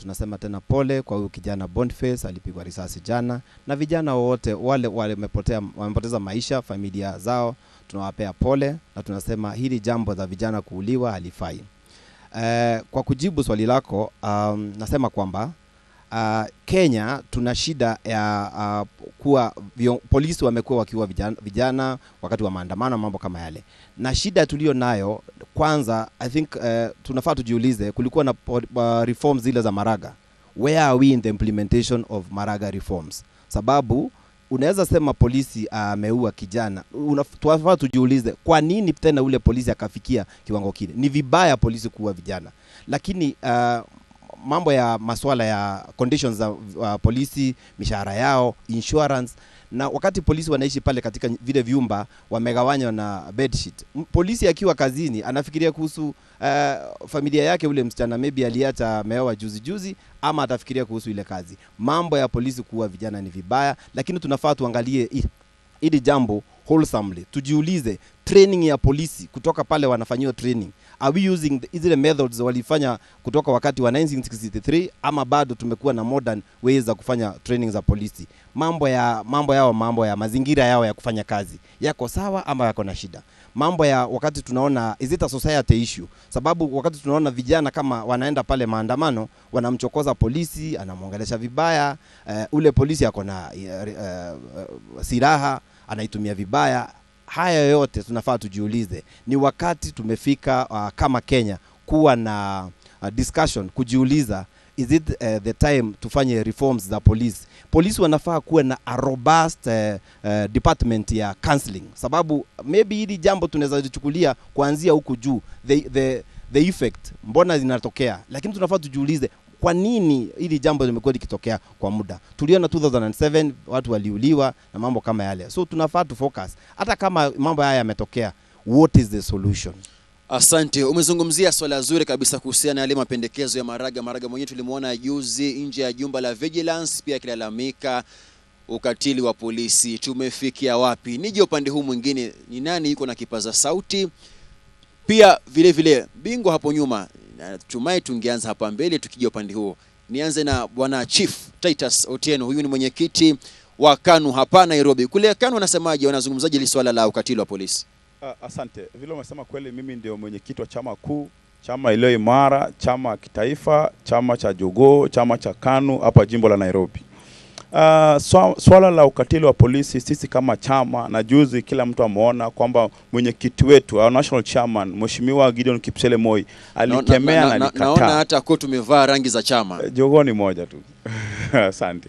tunasema tena pole kwa huyu kijana Boniface alipigwa risasi jana, na vijana wote wale wamepoteza maisha, familia zao tunawapea pole, na tunasema hili jambo za vijana kuuliwa halifai. Kwa kujibu swali lako, nasema kwamba Kenya tuna shida ya kuwa polisi wamekuwa wakiwa vijana wakati wa maandamano, mambo kama yale. Na shida tulio nayo kwanza, I think tunafaa tujiulize, kulikuwa na reforms zile za Maraga. Where are we in the implementation of Maraga reforms? Sababu unaweza sema polisi ameua kijana, tunafaa tujiulize kwa nini tena ule polisi akafikia kiwango kile. Ni vibaya polisi kuua vijana, lakini mambo ya masuala ya conditions za polisi, mishahara yao, insurance, na wakati polisi wanaishi pale katika vile vyumba wamegawanywa na bedsheet, polisi akiwa kazini anafikiria kuhusu familia yake, ule msichana maybe aliacha ameoa juzi, ama atafikiria kuhusu ile kazi. Mambo ya polisi kuua vijana ni vibaya, lakini tunafaa tuangalie hili jambo wholesomely. Tujiulize, training ya polisi kutoka pale wanafanywa training, are we using the methods walifanya kutoka wakati wa 1963, ama bado tumekuwa na modern ways za kufanya training za polisi? Mambo ya mazingira yao ya kufanya kazi yako sawa ama yako na shida? Mambo ya wakati tunaona, is it a society issue? Sababu wakati tunaona vijana kama wanaenda pale maandamano, wanamchokoza polisi, anamuongelesha vibaya, ule polisi yako na silaha anaitumia vibaya. Haya yote tunafaa tujiulize, ni wakati tumefika kama Kenya kuwa na discussion, kujiuliza, is it the time tufanye reforms za polisi? Polisi wanafaa kuwa na a robust department ya counseling, sababu maybe hili jambo tunaweza lichukulia kuanzia huku juu, the effect mbona zinatokea, lakini tunafaa tujiulize kwa nini hili jambo limekuwa likitokea kwa muda. Tuliona 2007 watu waliuliwa na mambo kama yale. So tunafaa tu focus, hata kama mambo haya yametokea, what is the solution? Asante, umezungumzia swala zuri kabisa kuhusiana na yale mapendekezo ya Maraga. Maraga mwenyewe tulimuona juzi nje ya jumba la Vigilance pia akilalamika ukatili wa polisi. Tumefikia wapi? Nije upande huu mwingine, ni nani yuko na kipaza sauti? Pia vile bingo hapo nyuma, natumai tungeanza hapa mbele tukija upande huo. Nianze na bwana Chief Titus Otieno, huyu ni mwenyekiti wa KANU hapa Nairobi. Kule KANU wanasemaje, wanazungumzaje hili swala la ukatili wa polisi? Asante. Vile umesema kweli, mimi ndio mwenyekiti wa chama kuu, chama iliyo imara, chama kitaifa, chama cha Jogoo, chama cha KANU hapa jimbo la Nairobi. Swala la ukatili wa polisi, sisi kama chama, na juzi kila mtu ameona kwamba mwenyekiti wetu, our national chairman, Mheshimiwa Gideon Kipchele Moi, alikemea na alikataa. Naona hata kwa tumevaa rangi za chama. Jogoo ni moja tu. Asante.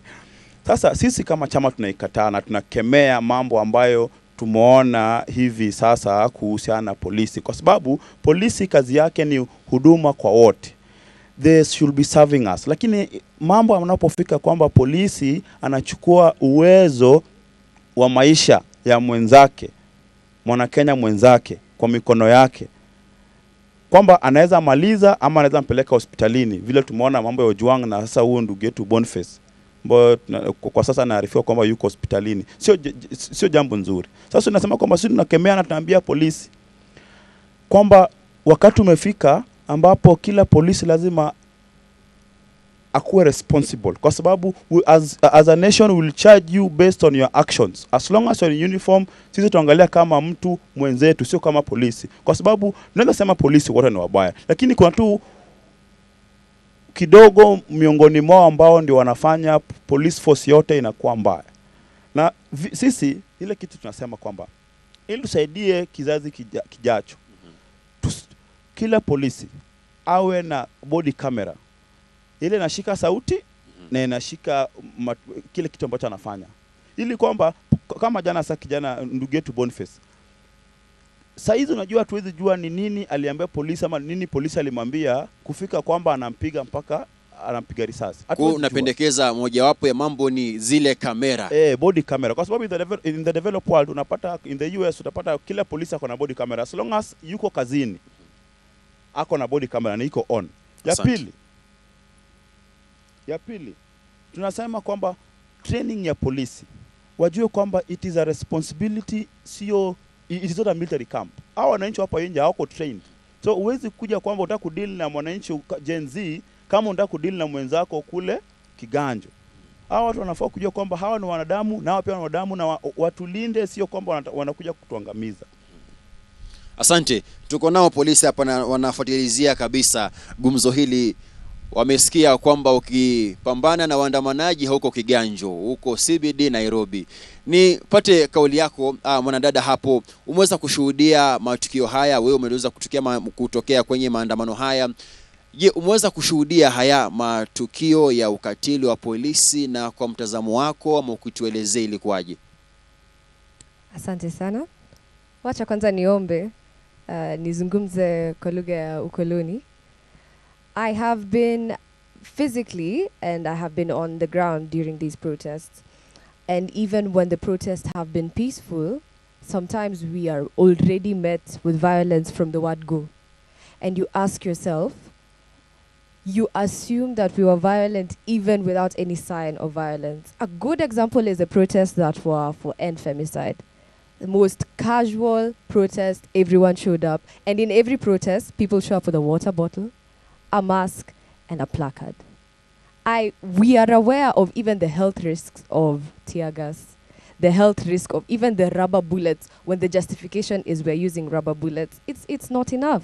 Sasa sisi kama chama tunaikataa na tunakemea mambo ambayo tumeona hivi sasa kuhusiana na polisi, kwa sababu polisi kazi yake ni huduma kwa wote. They should be serving us. Lakini mambo yanapofika kwamba polisi anachukua uwezo wa maisha ya mwenzake, Mwanakenya mwenzake, kwa mikono yake, kwamba anaweza maliza ama anaweza mpeleka hospitalini, vile tumeona mambo ya Ojwang na sasa huo ndugu yetu Boniface, ambaye kwa sasa anaarifiwa kwamba yuko hospitalini. Sio jambo nzuri. Sasa tunasema kwamba sisi tunakemea na tunaambia polisi kwamba wakati umefika ambapo kila polisi lazima akuwe responsible, kwa sababu as a nation we will charge you based on your actions. As long as you're in uniform, sisi tuangalia kama mtu mwenzetu, sio kama polisi, kwa sababu tunaweza sema polisi wote ni wabaya, lakini kuna tu kidogo miongoni mwao ambao ndio wanafanya police force yote inakuwa mbaya. Na sisi ile kitu tunasema kwamba ili tusaidie kizazi kijacho, kila polisi awe na body camera ile inashika sauti na inashika kile kitu ambacho anafanya, ili kwamba kama jana sasa kijana ndugu yetu Boniface, saizi unajua tuwezi jua ni nini aliambia polisi ama nini polisi alimwambia kufika kwamba anampiga mpaka anampiga risasi. Kwa unapendekeza mojawapo ya mambo ni zile kamera, body camera, kwa sababu in the developed world unapata, in the US utapata kila polisi ako na body camera, as long as yuko kazini ako na body camera na iko on. Ya pili tunasema kwamba training ya polisi wajue kwamba it is a responsibility, it is not a military camp. Hao wananchi hapa nje hawako trained, so uwezi kuja kwamba unataka kudeal na mwananchi Gen Z kama unataka kudili na mwenzako kule Kiganjo. Hawa watu wanafaa kujua kwamba hawa ni wanadamu, nao pia ni wanadamu, na watulinde, sio kwamba wanakuja kutuangamiza. Asante. Tuko nao polisi hapa na wanafuatilizia kabisa gumzo hili. Wamesikia kwamba ukipambana na waandamanaji huko Kiganjo, huko CBD Nairobi. Nipate kauli yako, mwanadada hapo. Umeweza kushuhudia matukio haya, wewe umeweza kutokea kwenye maandamano haya. Je, umeweza kushuhudia haya matukio ya ukatili wa polisi, na kwa mtazamo wako ama ukituelezee ilikuwaje? Asante sana. Wacha kwanza niombe nizungumze kwa lugha ya ukoloni. I have been physically and I have been on the ground during these protests. And even when the protests have been peaceful, sometimes we are already met with violence from the word go. And you ask yourself, you assume that we were violent even without any sign of violence. A good example is the protests that were for end femicide. The most casual protest, everyone showed up. And in every protest, people show up with a water bottle, a mask, and a placard. We are aware of even the health risks of tear gas, the health risk of even the rubber bullets, when the justification is we're using rubber bullets. It's not enough.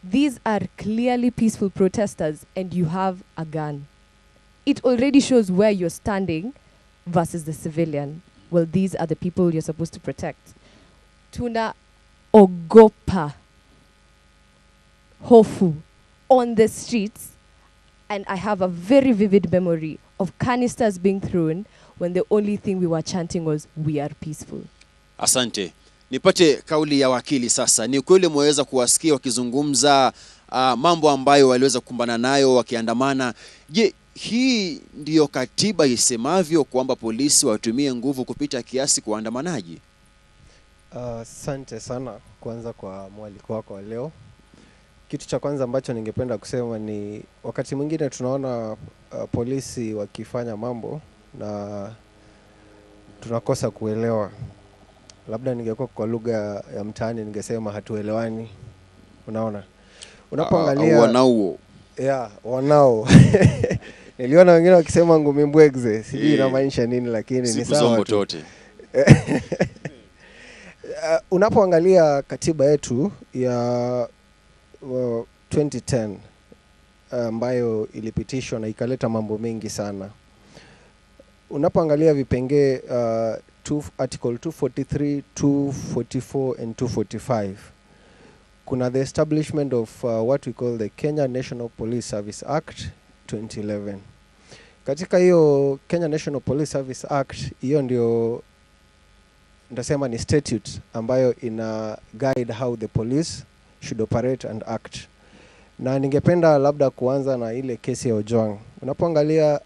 These are clearly peaceful protesters, and you have a gun. It already shows where you're standing versus the civilian. Well, these are the people you're supposed to protect. Tuna ogopa hofu on the streets, and I have a very vivid memory of canisters being thrown when the only thing we were chanting was, "We are peaceful." Asante. Nipate kauli ya wakili sasa. Ni kweli mweza kuwasikia wakizungumza mambo ambayo waliweza kukumbana nayo wakiandamana. Je, hii ndiyo katiba isemavyo kwamba polisi watumie nguvu kupita kiasi kwa waandamanaji? Asante sana kwanza kwa mwaliko wako leo. Kitu cha kwanza ambacho ningependa kusema ni wakati mwingine tunaona polisi wakifanya mambo na tunakosa kuelewa. Labda ningekuwa kwa lugha ya mtaani ningesema hatuelewani. Unaona? Unapoangalia wanao. Yeah, wanao. Niliona wengine wakisema ngumi mbwegze. Sijui inamaanisha nini, lakini ni sawa tu. Unapoangalia katiba yetu ya 2010 ambayo ilipitishwa na ikaleta mambo mengi sana. Unapoangalia vipengee article 243, 244 and 245, kuna the establishment of what we call the Kenya National Police Service Act 2011. Katika hiyo Kenya National Police Service Act, hiyo ndio ndasema ni statute ambayo ina guide how the police should operate and act. Na ningependa labda kuanza na ile kesi ya Ojwang. Unapoangalia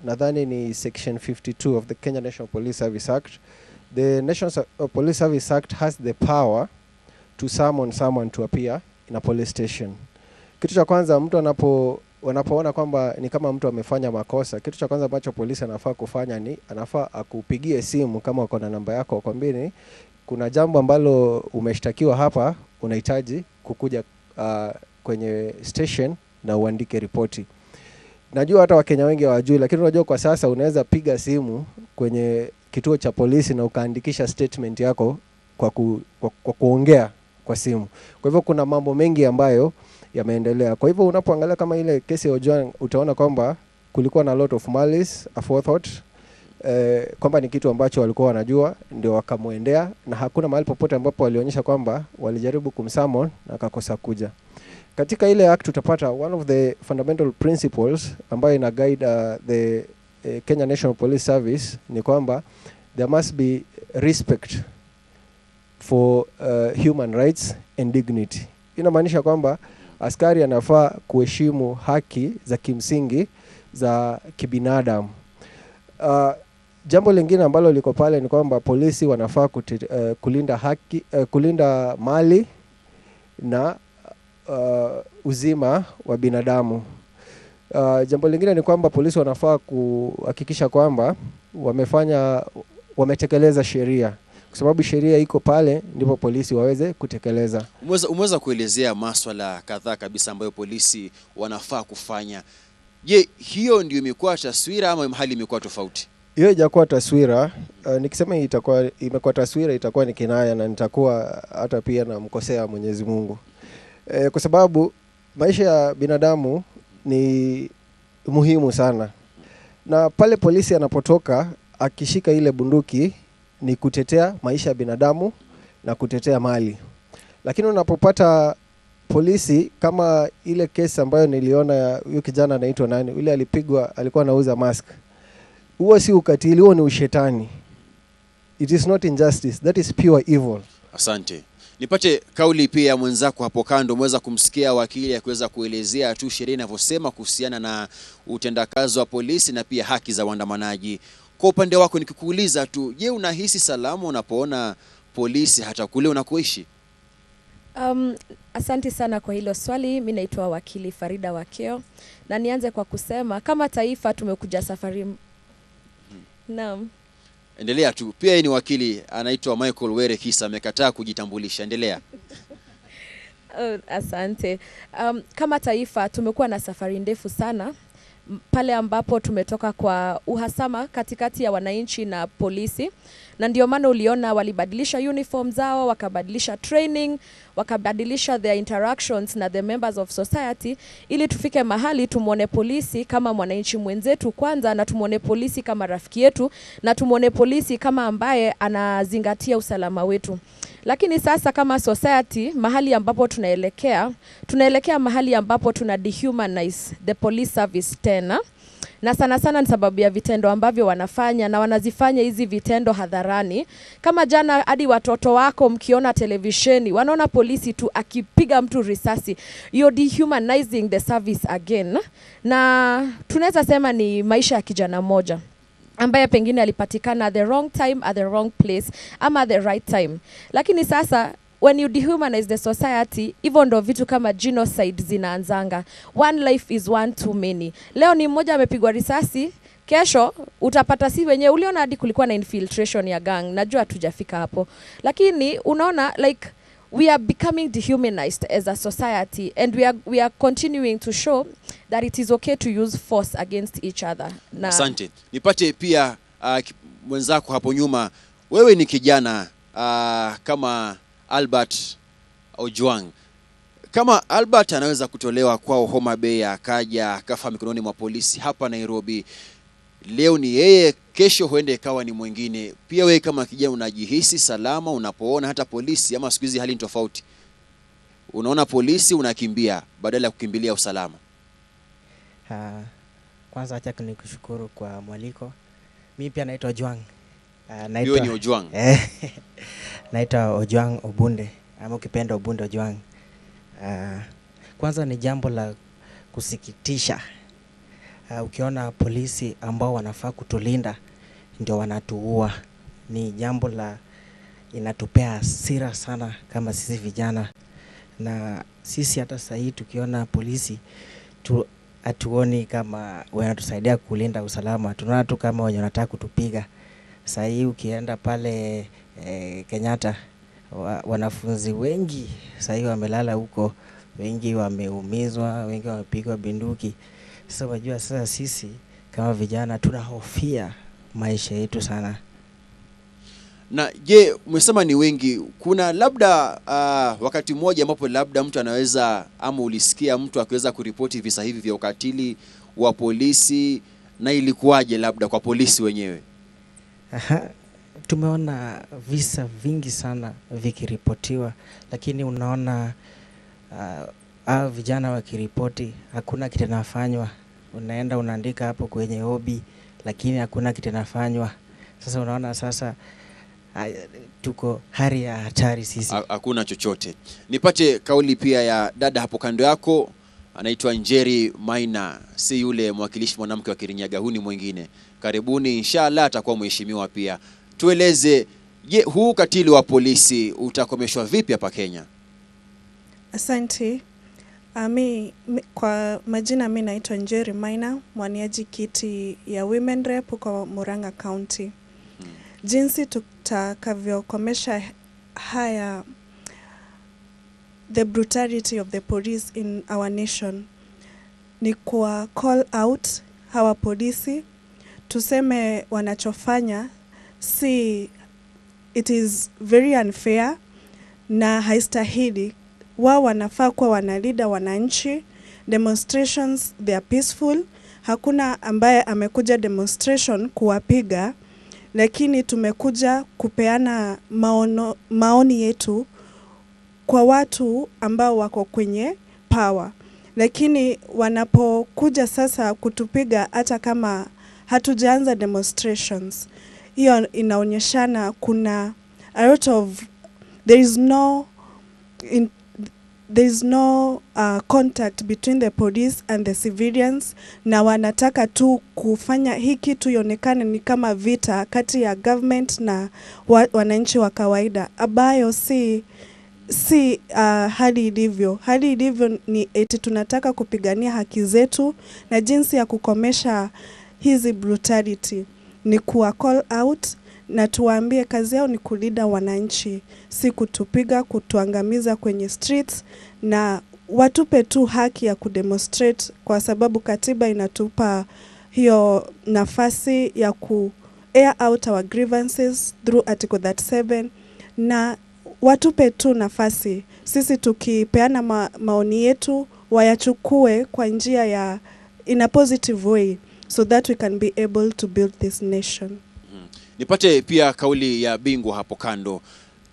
nadhani ni section 52 of the Kenya National Police Service Act. The National Police Service Act has the power to summon someone to appear in a police station. Kitu cha kwanza mtu wanapoona kwamba ni kama mtu amefanya makosa, kitu cha kwanza ambacho polisi anafaa kufanya ni anafaa akupigie simu kama uko na namba yako, akwambie ni kuna jambo ambalo umeshtakiwa hapa, unahitaji kukuja kwenye station na uandike ripoti. Najua hata Wakenya wengi hawajui, lakini unajua kwa sasa unaweza piga simu kwenye kituo cha polisi na ukaandikisha statement yako kwa kuongea kwa simu. Kwa hivyo kuna mambo mengi ambayo yameendelea. Kwa hivyo unapoangalia kama ile kesi ya Ojwang, utaona kwamba kulikuwa na lot of malice aforethought, kwamba ni kitu ambacho walikuwa wanajua ndio wakamuendea, na hakuna mahali popote ambapo walionyesha kwamba walijaribu kumsummon na akakosa kuja. Katika ile act utapata one of the fundamental principles ambayo ina guide the Kenya National Police Service ni kwamba there must be respect for human rights and dignity. Inamaanisha kwamba askari anafaa kuheshimu haki za kimsingi za kibinadamu. Jambo lingine ambalo liko pale ni kwamba polisi wanafaa kulinda haki, kulinda mali na uzima wa binadamu. Jambo lingine ni kwamba polisi wanafaa kuhakikisha kwamba wametekeleza sheria, kwa sababu sheria iko pale ndipo polisi waweze kutekeleza. Umeweza kuelezea masuala kadhaa kabisa ambayo polisi wanafaa kufanya. Je, hiyo ndio imekuwa taswira ama hali imekuwa tofauti? Hiyo haijakuwa taswira. Nikisema itakuwa imekuwa taswira, itakuwa ni kinaya na nitakuwa hata pia na mkosea Mwenyezi Mungu. Kwa sababu maisha ya binadamu ni muhimu sana. Na pale polisi anapotoka akishika ile bunduki ni kutetea maisha ya binadamu na kutetea mali. Lakini unapopata polisi kama ile kesi ambayo niliona ya huyo kijana anaitwa nani, yule alipigwa, alikuwa anauza mask. Huo si ukatili, huo ni ushetani. It is not injustice, that is pure evil. Asante. Nipate kauli pia ya mwenzako hapo kando. Mweza kumsikia wakili akiweza kuelezea tu sheria inavyosema kuhusiana na utendakazi wa polisi na pia haki za waandamanaji. Kwa upande wako nikikuuliza tu, je, unahisi salama unapoona polisi hata kule unakoishi? Asante sana kwa hilo swali. Mimi naitwa wakili Farida Wakeo na nianze kwa kusema kama taifa tumekuja safari. Naam. Endelea tu. Pia yeye ni wakili anaitwa Michael Were Kisa, amekataa kujitambulisha. Endelea. Asante. Kama taifa tumekuwa na safari ndefu sana pale ambapo tumetoka kwa uhasama katikati ya wananchi na polisi, na ndio maana uliona walibadilisha uniform zao, wakabadilisha training, wakabadilisha their interactions na the members of society, ili tufike mahali tumuone polisi kama mwananchi mwenzetu kwanza, na tumuone polisi kama rafiki yetu, na tumuone polisi kama ambaye anazingatia usalama wetu. Lakini sasa kama society, mahali ambapo tunaelekea mahali ambapo tuna dehumanize the police service tena. Na sana sana ni sababu ya vitendo ambavyo wanafanya, na wanazifanya hizi vitendo hadharani. Kama jana hadi watoto wako mkiona televisheni wanaona polisi tu akipiga mtu risasi. You're dehumanizing the service again. Na tunaweza sema ni maisha ya kijana mmoja ambaye pengine alipatikana at the wrong time, at the wrong place, ama at the right time. Lakini sasa when you dehumanize the society, hivyo ndo vitu kama genocide zinaanzanga. One life is one too many. Leo ni mmoja amepigwa risasi, kesho utapata si wenyewe uliona hadi kulikuwa na infiltration ya gang. Najua hatujafika hapo. Lakini unaona like we are becoming dehumanized as a society, and we are continuing to show that it is okay to use force against each other. Asante. Nipate pia mwenzako hapo nyuma. Wewe ni kijana kama Albert Ojwang. Kama Albert anaweza kutolewa kwao Homa Bay, akaja akafa mikononi mwa polisi hapa Nairobi, leo ni yeye, kesho huende ikawa ni mwingine. Pia wewe kama kijana unajihisi salama unapoona hata polisi, ama siku hizi hali ni tofauti? Unaona polisi unakimbia badala ya kukimbilia usalama? Kwanza acha nikushukuru kwa mwaliko. Mimi pia naitwa Ojwang. Wewe ni Ojwang? Naitwa Ojwang Obunde, ama ukipenda Obunde Ojwang. Kwanza ni jambo la kusikitisha. Ukiona polisi ambao wanafaa kutulinda ndio wanatuua. Ni jambo la inatupea hasira sana kama sisi vijana. Na sisi hata sasa hivi tukiona polisi hatuoni kama wanatusaidia kulinda usalama. Tunaona tu kama wanataka kutupiga. Sasa hivi ukienda pale Kenyatta, wanafunzi wengi sasa hivi wamelala huko, wengi wameumizwa, wengi wamepigwa bunduki. Sasa unajua sasa sisi kama vijana tunahofia maisha yetu sana. Na je, umesema ni wengi, kuna labda wakati mmoja ambapo labda mtu anaweza, ama ulisikia mtu akiweza kuripoti visa hivi vya ukatili wa polisi, na ilikuwaje labda kwa polisi wenyewe? Tumeona visa vingi sana vikiripotiwa, lakini unaona vijana wakiripoti hakuna kitu kinafanywa. Unaenda unaandika hapo kwenye hobi, lakini hakuna kitu kinafanywa. Sasa unaona sasa tuko hali ya hatari sisi. Hakuna chochote. Nipate kauli pia ya dada hapo kando yako, anaitwa Njeri Maina, si yule mwakilishi mwanamke wa Kirinyaga, huu ni mwingine. Karibuni, inshallah atakuwa mheshimiwa pia. Tueleze, je, huu ukatili wa polisi utakomeshwa vipi hapa Kenya? Asante. Kwa majina mimi naitwa Njeri Maina, mwaniaji kiti ya Women Rep kwa Murang'a County. Jinsi tutakavyokomesha haya the brutality of the police in our nation, ni kuwa call out hawa polisi, tuseme wanachofanya it is very unfair na haistahili. Wao wanafaa kuwa wanalinda wananchi. Demonstrations, they are peaceful. Hakuna ambaye amekuja demonstration kuwapiga, lakini tumekuja kupeana maoni yetu kwa watu ambao wako kwenye power. Lakini wanapokuja sasa kutupiga hata kama hatujaanza demonstrations, hiyo inaonyeshana kuna a lot of there is no contact between the police and the civilians, na wanataka tu kufanya hii kitu ionekane ni kama vita kati ya government na wananchi wa kawaida, ambayo si hali ilivyo. Hali ilivyo ni eti tunataka kupigania haki zetu, na jinsi ya kukomesha hizi brutality ni kuwa call out na tuwaambie kazi yao ni kulinda wananchi, si kutupiga, kutuangamiza kwenye streets, na watupe tu haki ya kudemonstrate, kwa sababu katiba inatupa hiyo nafasi ya ku air out our grievances through article 37, na watupe tu nafasi. Sisi tukipeana maoni yetu wayachukue kwa njia in a positive way, so that we can be able to build this nation. Nipate pia kauli ya bingwa hapo kando.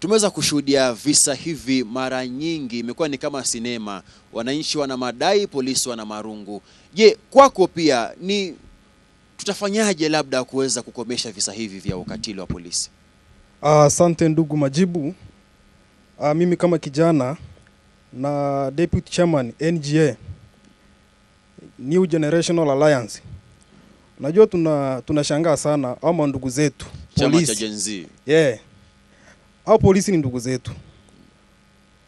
Tumeweza kushuhudia visa hivi mara nyingi, imekuwa ni kama sinema. Wananchi wana madai, polisi wana marungu. Je, kwako pia ni tutafanyaje labda kuweza kukomesha visa hivi vya ukatili wa polisi? Asante ndugu Majibu. Mimi kama kijana na deputy chairman NGA, New Generational Alliance, najua tunashangaa sana ama ndugu zetu chama cha Gen Z. Hao polisi ni ndugu zetu,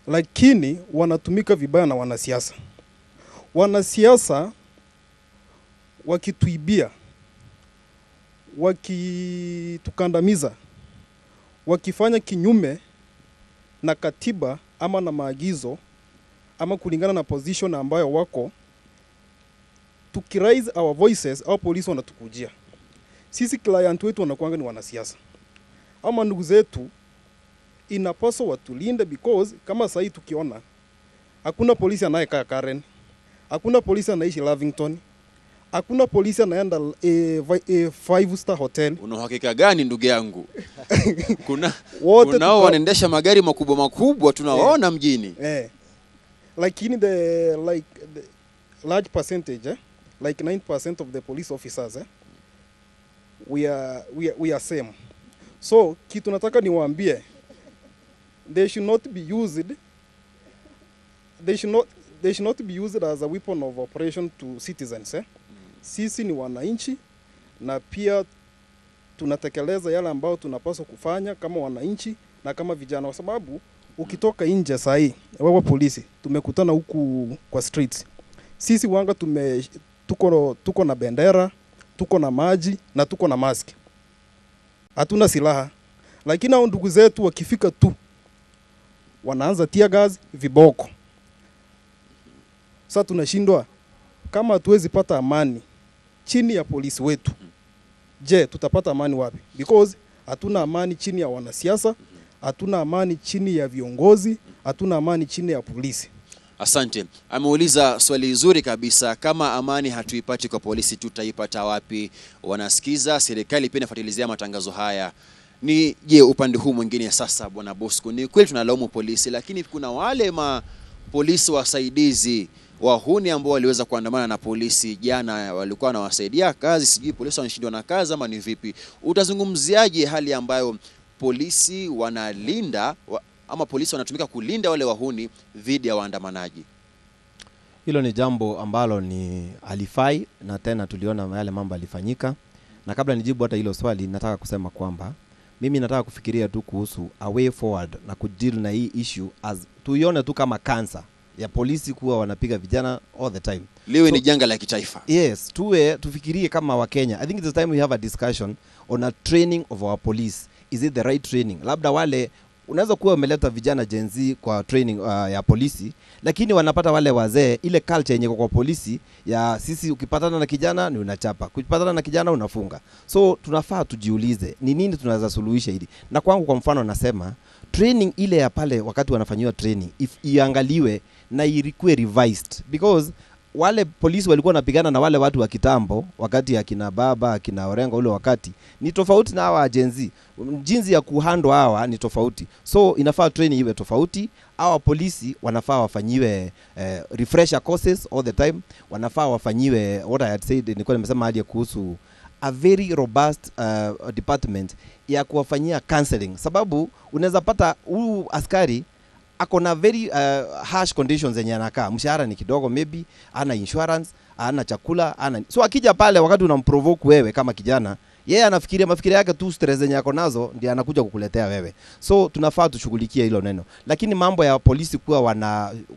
lakini wanatumika vibaya na wanasiasa. Wanasiasa wakituibia, wakitukandamiza, wakifanya kinyume na katiba ama na maagizo ama kulingana na position ambayo wako, tukiraise our voices, au polisi wanatukujia. Sisi client wetu wanakuanga ni wanasiasa. Ama ndugu zetu inapaswa watulinde, because kama sasa tukiona hakuna polisi anayekaa Karen, hakuna polisi anaishi Lavington, hakuna polisi anaenda 5-star hotel. Una uhakika gani ndugu yangu? Kunao wanaendesha magari makubwa tunawaona mjini. Lakini the large percentage, like 9% of the police officers, we are same. So kitu nataka niwaambie, they should not be used as a weapon of operation to citizens. Sisi ni wananchi, na pia tunatekeleza yale ambao tunapaswa kufanya kama wananchi na kama vijana, kwa sababu ukitoka nje saa hii wewe polisi, tumekutana huku kwa streets, sisi wanga tuko na bendera, tuko na maji na tuko na mask. Hatuna silaha, lakini hao ndugu zetu wakifika tu wanaanza tear gas, viboko. Sasa tunashindwa, kama hatuwezi pata amani chini ya polisi wetu, je, tutapata amani wapi? Because hatuna amani chini ya wanasiasa, hatuna amani chini ya viongozi, hatuna amani chini ya polisi. Asante. Ameuliza swali zuri kabisa, kama amani hatuipati kwa polisi tutaipata wapi? Wanasikiza, serikali pia inafuatilizia matangazo haya. Ni je, upande huu mwingine sasa Bwana Bosco, ni kweli tunalaumu polisi, lakini kuna wale polisi wasaidizi wahuni ambao waliweza kuandamana na polisi jana, walikuwa wanawasaidia kazi, sijui polisi wanashindwa na kazi ama ni vipi? Utazungumziaje hali ambayo polisi wanalinda ama polisi wanatumika kulinda wale wahuni dhidi ya waandamanaji? Hilo ni jambo ambalo ni alifai, na tena tuliona yale mambo alifanyika. Na kabla nijibu hata hilo swali, nataka kusema kwamba mimi nataka kufikiria tu kuhusu a way forward na kudeal na hii issue, as tuione tu kama cancer ya polisi kuwa wanapiga vijana all the time. Liwe ni janga la kitaifa. Yes, tufikirie kama wa Kenya. I think it's time we have a discussion on a training of our police. Is it the right training? Labda wale unaweza kuwa umeleta vijana Gen Z kwa training ya polisi, lakini wanapata wale wazee ile culture yenye kwa polisi ya sisi ukipatana na kijana ni unachapa, ukipatana na kijana unafunga. So tunafaa tujiulize ni nini tunaweza suluhisha hili. Na kwangu kwa mfano nasema training ile ya pale wakati wanafanyiwa training iangaliwe na ilikuwe revised, because wale polisi walikuwa wanapigana na wale watu wa kitambo wakati akina Baba akina Orengo ule wakati ni tofauti na hawa Gen Z. Jinsi ya kuhandle hawa ni tofauti, so inafaa training iwe tofauti. Hawa polisi wanafaa wafanyiwe refresher courses all the time, wanafaa wafanyiwe what I had said, nilikuwa nimesema hadi kuhusu a very robust department ya kuwafanyia counseling, sababu unaweza pata huyu askari ako na very harsh conditions zenye anakaa, mshahara ni kidogo, maybe ana insurance, ana chakula, ana so akija pale wakati unamprovoke wewe kama kijana, yeye anafikiria mafikiri yake tu, stress zenye yako nazo ndiye anakuja kukuletea wewe. So tunafaa tushughulikie hilo neno, lakini mambo ya polisi kuwa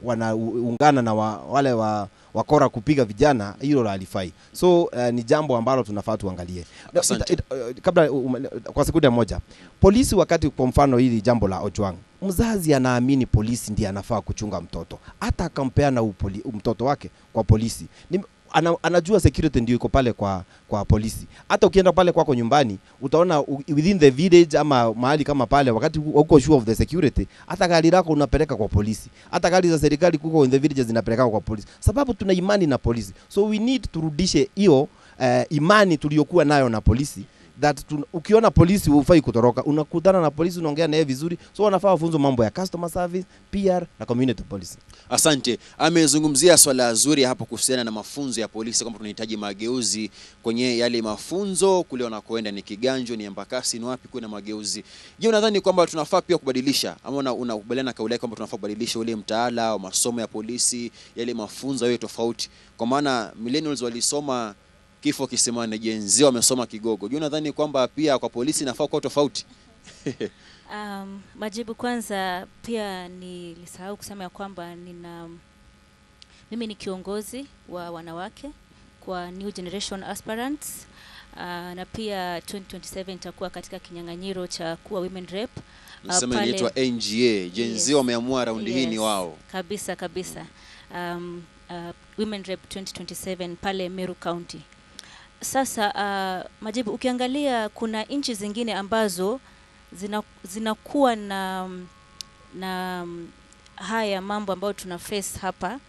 wanaungana na wale wakora kupiga vijana, hilo halifai. So ni jambo ambalo tunafaa tuangalie. Kabla kwa sekunde moja, polisi wakati kwa mfano hili jambo la Ojwang, mzazi anaamini polisi ndiye anafaa kuchunga mtoto, hata akampeana mtoto wake kwa polisi. Anajua security ndio iko pale kwa polisi. Hata ukienda pale kwako nyumbani utaona within the village ama mahali kama pale, wakati uko sure of the security, hata gari lako unapeleka kwa polisi, hata gari za serikali kuko in the villages zinapeleka kwa polisi, sababu tuna imani na polisi. So we need turudishe hiyo imani tuliyokuwa nayo na polisi, that ukiona polisi hufai kutoroka, unakutana na polisi unaongea naye vizuri. So wanafaa wafunzo mambo ya customer service, PR na community policy. Asante. Amezungumzia swala zuri hapo kuhusiana na mafunzo ya polisi, kwamba tunahitaji mageuzi kwenye yale mafunzo, kule wanakoenda ni Kiganjo, ni Embakasi, ni wapi kuna mageuzi. Je, unadhani kwamba tunafaa pia kubadilisha, ama unakubaliana na kauli kwamba tunafaa kubadilisha ule mtaala wa masomo ya polisi, yale mafunzo yawe tofauti? Kwa maana millennials walisoma kifo kisimani, Gen Z wamesoma kigogo. Je, unadhani kwamba pia kwa polisi inafaa kuwa tofauti? Majibu kwanza, pia nilisahau kusema ya kwamba mimi ni kiongozi wa wanawake kwa New Generation Aspirants, na pia 2027 nitakuwa katika kinyang'anyiro cha kuwa Women Rep. Nasema inaitwa NGA, Gen Z wameamua raundi hii ni wao. Kabisa. Women Rep 2027 pale Meru County. Sasa Majibu, ukiangalia kuna nchi zingine ambazo zinakuwa na haya mambo ambayo tuna face hapa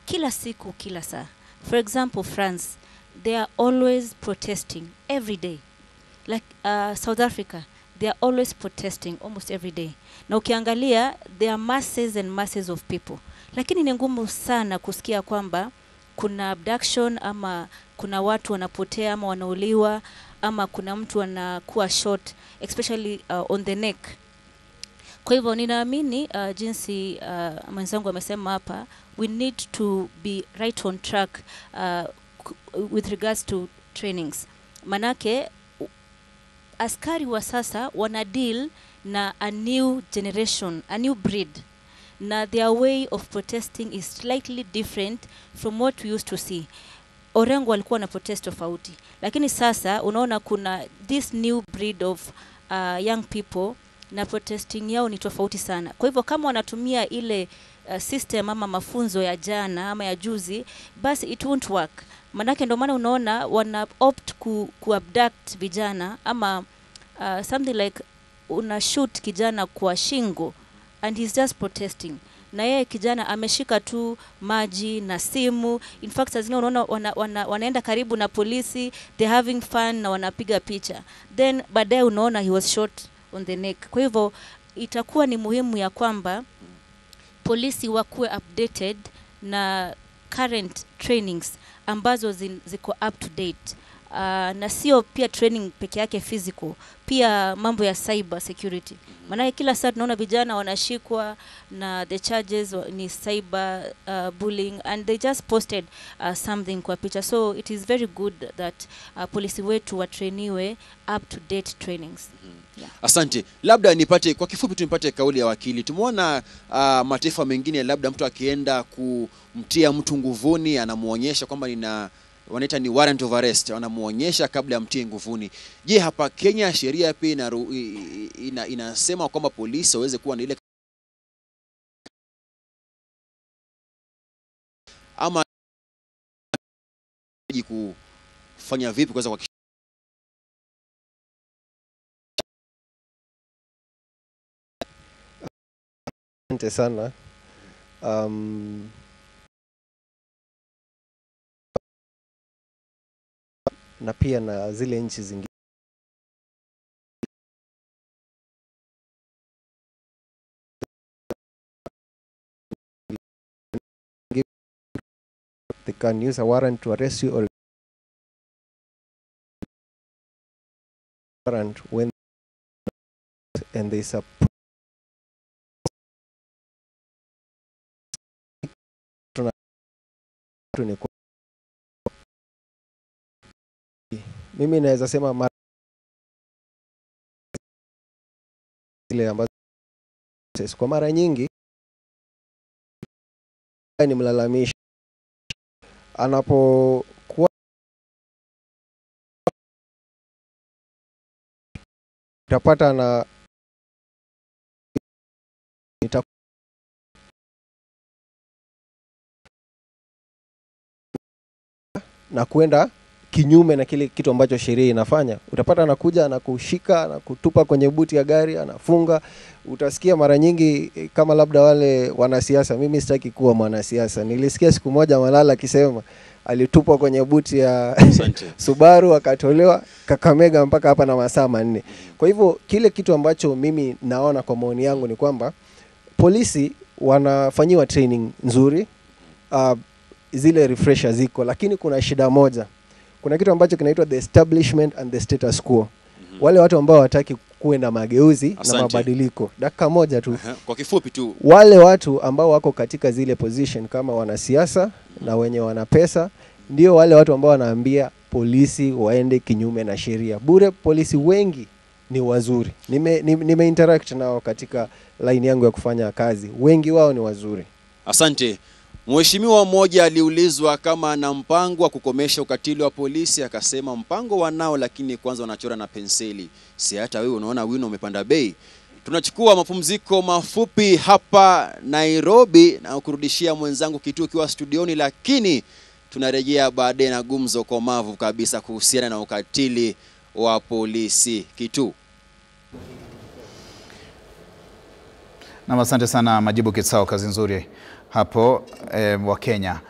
kila siku kila saa. For example, France, they are always protesting every day. Like South Africa, they are always protesting almost every day. Na ukiangalia there are masses and masses of people. Lakini ni ngumu sana kusikia kwamba kuna abduction, ama kuna watu wanapotea ama wanauliwa, ama kuna mtu anakuwa shot, especially on the neck. Kwa hivyo ninaamini jinsi mwenzangu amesema hapa, we need to be right on track with regards to trainings. Manake askari wa sasa wana deal na a new generation, a new breed. Na their way of protesting is slightly different from what we used to see. Orengo walikuwa na protest tofauti, lakini sasa unaona kuna this new breed of young people na protesting yao ni tofauti sana. Kwa hivyo kama wanatumia ile system ama mafunzo ya jana ama ya juzi, basi it won't work. Manake ndio maana unaona wana opt ku abduct vijana, ama something like una shoot kijana kwa shingo and he's just protesting. Na yeye kijana ameshika tu maji na simu. In fact, azina unaona wanaenda karibu na polisi, they're having fun na wanapiga picha. Then baadaye unaona he was shot on the neck. Kwa hivyo itakuwa ni muhimu ya kwamba polisi wakuwe updated na current trainings ambazo ziko up to date. Na sio pia training peke yake physical, pia mambo ya cyber security. Maana kila saa tunaona vijana wanashikwa na the charges ni cyber bullying, and they just posted something kwa picha. So it is very good that polisi wetu watrainiwe up to date trainings. Yeah. Asante. Labda nipate kwa kifupi tunipate kauli ya wakili. Tumeona mataifa mengine labda mtu akienda kumtia mtu nguvuni anamuonyesha kwamba wanaita ni warrant of arrest, wanamuonyesha kabla ya mtie nguvuni. Je, hapa Kenya sheria pia inasema kwamba polisi waweze kuwa na ile ama kufanya vipi kuweza kwa Asante sana. Na pia na zile nchi zingine they can use a warrant to arrest you or warrant when and there's a mimi naweza sema ile ambazo kwa mara nyingi ni mlalamishi anapokuwa utapata na kwenda kinyume na kile kitu ambacho sheria inafanya. Utapata anakuja na kushika na kutupa kwenye buti ya gari, anafunga. Utasikia mara nyingi kama labda wale wanasiasa, mimi sitaki kuwa mwanasiasa. Nilisikia siku moja Malala akisema alitupwa kwenye buti ya Subaru akatolewa Kakamega mpaka hapa na masaa 4. Kwa hivyo kile kitu ambacho mimi naona kwa maoni yangu ni kwamba polisi wanafanyiwa training nzuri, zile refresher ziko, lakini kuna shida moja. Kuna kitu ambacho kinaitwa the establishment and the status quo. Wale watu ambao wataki kuenda mageuzi na mabadiliko. Dakika moja tu. Kwa kifupi tu. Wale watu ambao wako katika zile position kama wanasiasa na wenye wana pesa, ndio wale watu ambao wanaambia polisi waende kinyume na sheria. Bure polisi wengi ni wazuri. Nime interact nao katika line yangu ya kufanya kazi. Wengi wao ni wazuri. Asante. Mheshimiwa mmoja aliulizwa kama ana mpango wa kukomesha ukatili wa polisi, akasema mpango wanao, lakini kwanza wanachora na penseli. Si hata wewe unaona wino umepanda bei. Tunachukua mapumziko mafupi hapa Nairobi na kurudishia mwenzangu Kitu ukiwa studioni, lakini tunarejea baadaye na gumzo komavu kabisa kuhusiana na ukatili wa polisi. Kitu. Na asante sana Majibu Kitsao, kazi nzuri hapo. Wa Kenya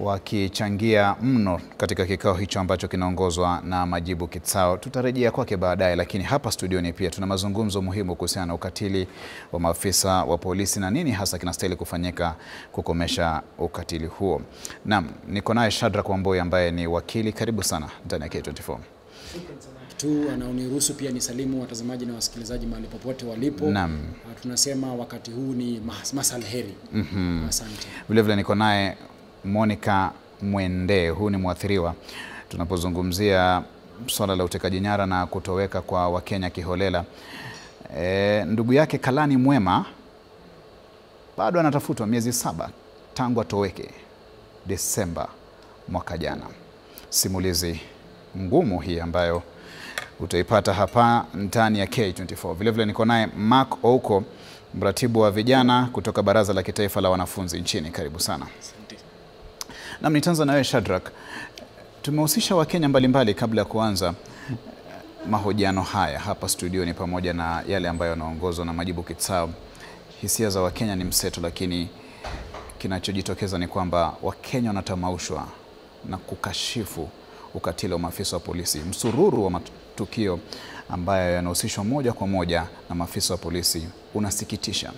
wakichangia mno katika kikao hicho ambacho kinaongozwa na Majibu Kitsao. Tutarejea kwake baadaye, lakini hapa studioni pia tuna mazungumzo muhimu kuhusiana na ukatili wa maafisa wa polisi na nini hasa kinastahili kufanyika kukomesha ukatili huo. Naam, niko naye Shadrack Wamboi ambaye ni wakili. Karibu sana ndani ya K24. Tu anaoniruhusu pia ni salimu watazamaji na wasikilizaji mahali popote walipo. Naam. Tunasema wakati huu ni masalheri. Asante. Vile vile niko naye Monica Mwende, huu ni mwathiriwa. Tunapozungumzia swala la utekaji nyara na kutoweka kwa Wakenya kiholela. Ndugu yake Kalani Mwema bado anatafutwa miezi 7 tangu atoweke Desemba mwaka jana. Simulizi ngumu hii ambayo utaipata hapa ndani ya K24. Vile vile niko naye Mark Ouko, mratibu wa vijana kutoka Baraza la Kitaifa la Wanafunzi nchini. Karibu sana. Asante. Na nitaanza na wewe Shadrack. Tumehusisha Wakenya mbalimbali kabla ya kuanza mahojiano haya hapa studioni pamoja na yale ambayo yanaongozwa na Majibu Kitsao. Hisia za Wakenya ni mseto, lakini kinachojitokeza ni kwamba Wakenya wanatamaushwa na kukashifu ukatili wa maafisa wa polisi. Msururu wa matukio ambayo yanahusishwa moja kwa moja na maafisa wa polisi unasikitisha.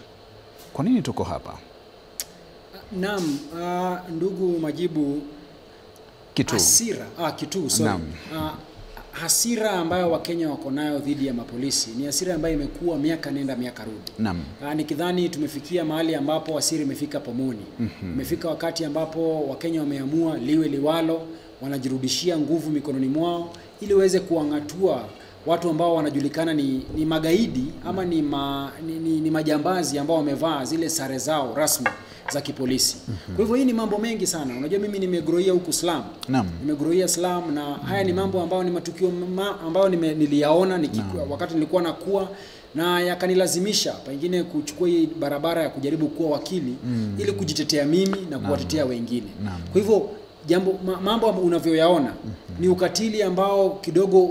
Kwa nini tuko hapa? Naam, ndugu Majibu, Kitu. Hasira ambayo Wakenya wako nayo dhidi ya mapolisi ni hasira ambayo imekuwa miaka nenda miaka rudi. Naam. Nikidhani tumefikia mahali ambapo hasira imefika pomoni. Imefika wakati ambapo Wakenya wameamua liwe liwalo, wanajirudishia nguvu mikononi mwao ili waweze kuangatua watu ambao wanajulikana ni magaidi ama ni majambazi ambao wamevaa zile sare zao rasmi za kipolisi. Kwa hivyo hii ni mambo mengi sana. Unajua mimi nimegroia huku Slum. Nimegroia Slum, na haya ni mambo ambayo ni matukio ambayo niliyaona wakati nilikuwa nakuwa, na yakanilazimisha pengine kuchukua hii barabara ya kujaribu kuwa wakili ili kujitetea mimi na kuwatetea wengine. Kwa hivyo mambo unavyoyaona ni ukatili ambao kidogo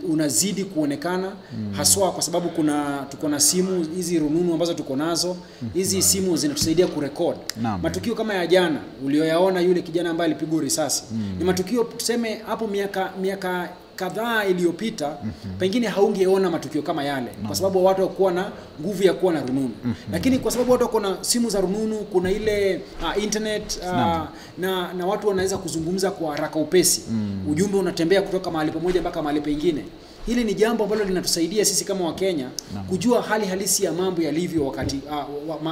unazidi kuonekana, haswa kwa sababu tuko na simu hizi rununu ambazo tuko nazo. Hizi simu zinatusaidia kurekod matukio kama ya jana ulioyaona, yule kijana ambaye alipigwa risasi. Ni matukio tuseme hapo miaka kadhaa iliyopita pengine haungeona matukio kama yale kwa sababu watu wakuwa na nguvu ya kuwa na rununu. Lakini kwa sababu watu wako na simu za rununu, kuna ile internet na watu wanaweza kuzungumza kwa haraka upesi. Ujumbe unatembea kutoka mahali pamoja mpaka mahali pengine. Hili ni jambo ambalo linatusaidia sisi kama Wakenya kujua hali halisi ya mambo yalivyo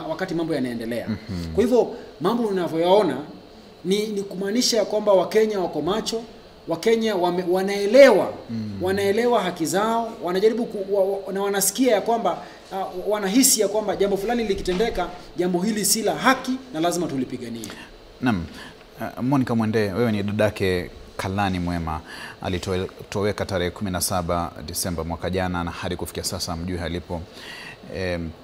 wakati mambo yanaendelea. Kwa hivyo mambo unavyoyaona ni kumaanisha kwamba Wakenya wako macho. Wakenya wanaelewa haki zao, wanajaribu na wanasikia ya kwamba wanahisi ya kwamba jambo fulani likitendeka, jambo hili si la haki na lazima tulipiganie. Naam. Monica Mwende, wewe ni dadake Kalani Mwema, alitoweka tarehe 17 Disemba mwaka jana, na hadi kufikia sasa mjui alipo.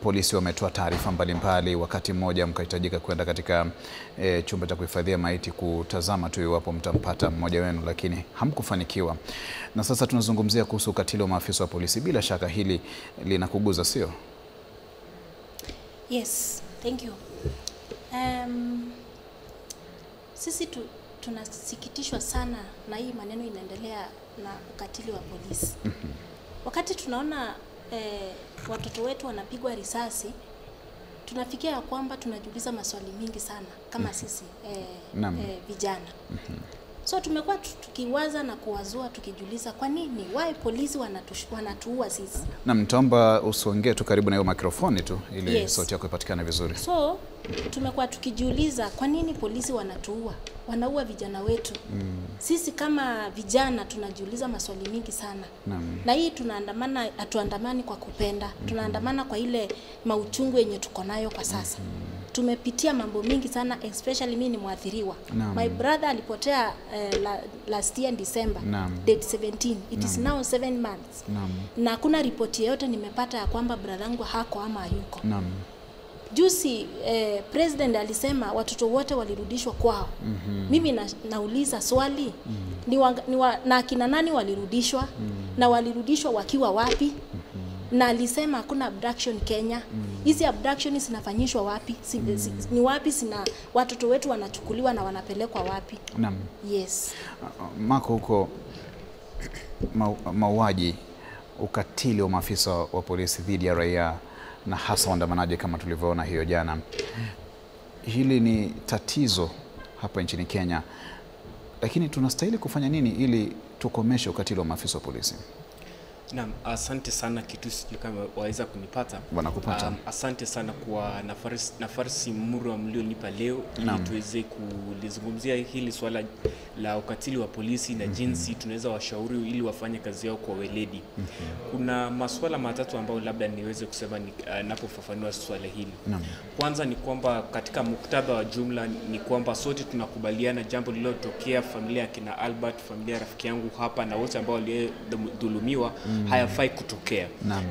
Polisi wametoa taarifa mbalimbali. Wakati mmoja mkahitajika kwenda katika chumba cha kuhifadhia maiti kutazama tu iwapo mtampata mmoja wenu, lakini hamkufanikiwa. Na sasa tunazungumzia kuhusu ukatili wa maafisa wa polisi. Bila shaka hili linakuguza, sio? Yes, thank you. Sisi tunasikitishwa sana na hii maneno inaendelea na ukatili wa polisi. Wakati tunaona watoto wetu wanapigwa risasi, tunafikia kwamba tunajiuliza maswali mingi sana kama sisi vijana. So tumekuwa tukiwaza na kuwazua tukijiuliza kwa nini polisi wanatuua sisi. Na mtaomba usongee tu karibu na hiyo mikrofoni tu ili sauti yako ipatikane vizuri. So tumekuwa tukijiuliza kwa nini polisi wanaua vijana wetu. Sisi kama vijana tunajiuliza maswali mingi sana. Na hii hatuandamani kwa kupenda. Tunaandamana kwa ile mauchungu yenye tuko nayo kwa sasa. Tumepitia mambo mingi sana, especially mimi ni mwathiriwa. My brother alipotea last year in December, date 17. It is now 7 months. Na kuna ripoti yote nimepata ya kwamba brother yangu hako ama hayuko. Juzi president alisema watoto wote walirudishwa kwao. Mimi nauliza swali, na akina nani walirudishwa? Na walirudishwa wakiwa wapi? Na alisema hakuna abduction Kenya. Hizi abduction zinafanyishwa wapi? Ni wapi watoto wetu wanachukuliwa na wanapelekwa wapi? Yes. Mako huko mauaji, ukatili wa maafisa wa polisi dhidi ya raia na hasa waandamanaji kama tulivyoona hiyo jana. Hili ni tatizo hapa nchini Kenya. Lakini tunastahili kufanya nini ili tukomeshe ukatili wa maafisa wa polisi? Naam, asante sana kitu sijui kama waweza kunipata. Wanakupata. Asante sana kwa nafasi murwa mlionipa leo ili tuweze kulizungumzia hili swala la ukatili wa polisi na jinsi tunaweza washauri ili wafanye kazi yao kwa weledi. Kuna masuala matatu ambayo labda niweze kusema napofafanua swala hili. Kwanza ni kwamba katika muktadha wa jumla ni kwamba sote tunakubaliana jambo lililotokea familia ya kina Albert, familia ya rafiki yangu hapa na wote ambao walidhulumiwa hayafai kutokea.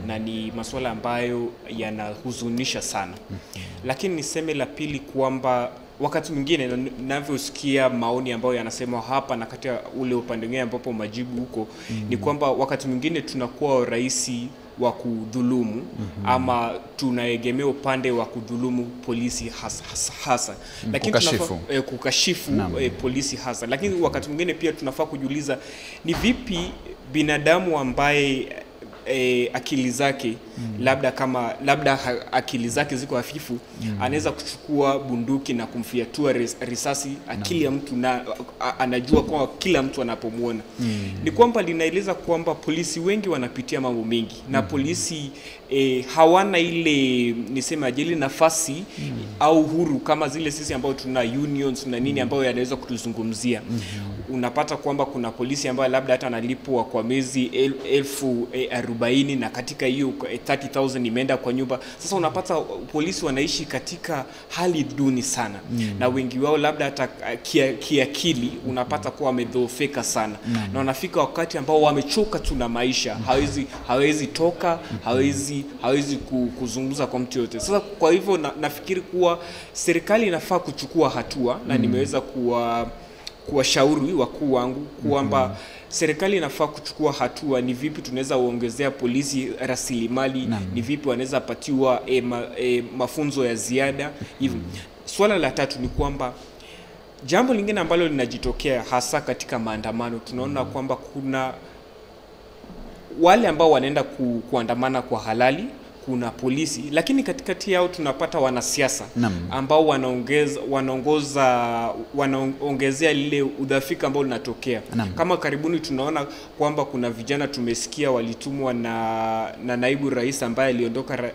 Na ni masuala ambayo yanahuzunisha sana. Lakini niseme la pili kwamba wakati mwingine ninavyosikia maoni ambayo yanasema hapa na katika ule upande mwingine ambapo majibu huko ni kwamba wakati mwingine tunakuwa rahisi wa kudhulumu ama tunaegemea upande wa kudhulumu polisi hasa. Lakini kukashifu polisi hasa. Lakini wakati mwingine pia tunafaa kujiuliza ni vipi binadamu ambaye akili zake labda akili zake ziko hafifu anaweza kuchukua bunduki na kumfiatua risasi akili ya mtu na anajua kwa kila mtu anapomuona. Ni kwamba linaeleza kwamba polisi wengi wanapitia mambo mengi na polisi hawana ile nisema ile nafasi au huru kama zile sisi ambao tuna unions na nini ambao yanaweza kutuzungumzia. Unapata kwamba kuna polisi ambao labda hata analipwa kwa mwezi 40,000 na katika hiyo 30,000 imeenda kwa nyumba. Sasa unapata polisi wanaishi katika hali duni sana. Na wengi wao labda hata kiakili unapata kuwa wamedhoofika sana. Na wanafika wakati ambao wamechoka tu na maisha. Hawezi toka, hawezi kuzungumza kwa mtu yote. Sasa kwa hivyo nafikiri kuwa serikali inafaa kuchukua hatua, na nimeweza kuwashauri wakuu wangu kwamba serikali inafaa kuchukua hatua. Ni vipi tunaweza kuongezea polisi rasilimali, ni vipi wanaweza patiwa mafunzo ya ziada hivi. Swala la tatu ni kwamba jambo lingine ambalo linajitokea hasa katika maandamano, tunaona kwamba kuna wale ambao wanaenda kuandamana kwa halali, kuna polisi, lakini katikati yao tunapata wanasiasa ambao wanaongezea lile udhaifu ambao linatokea. Kama karibuni tunaona kwamba kuna vijana tumesikia walitumwa na naibu rais ambaye aliondoka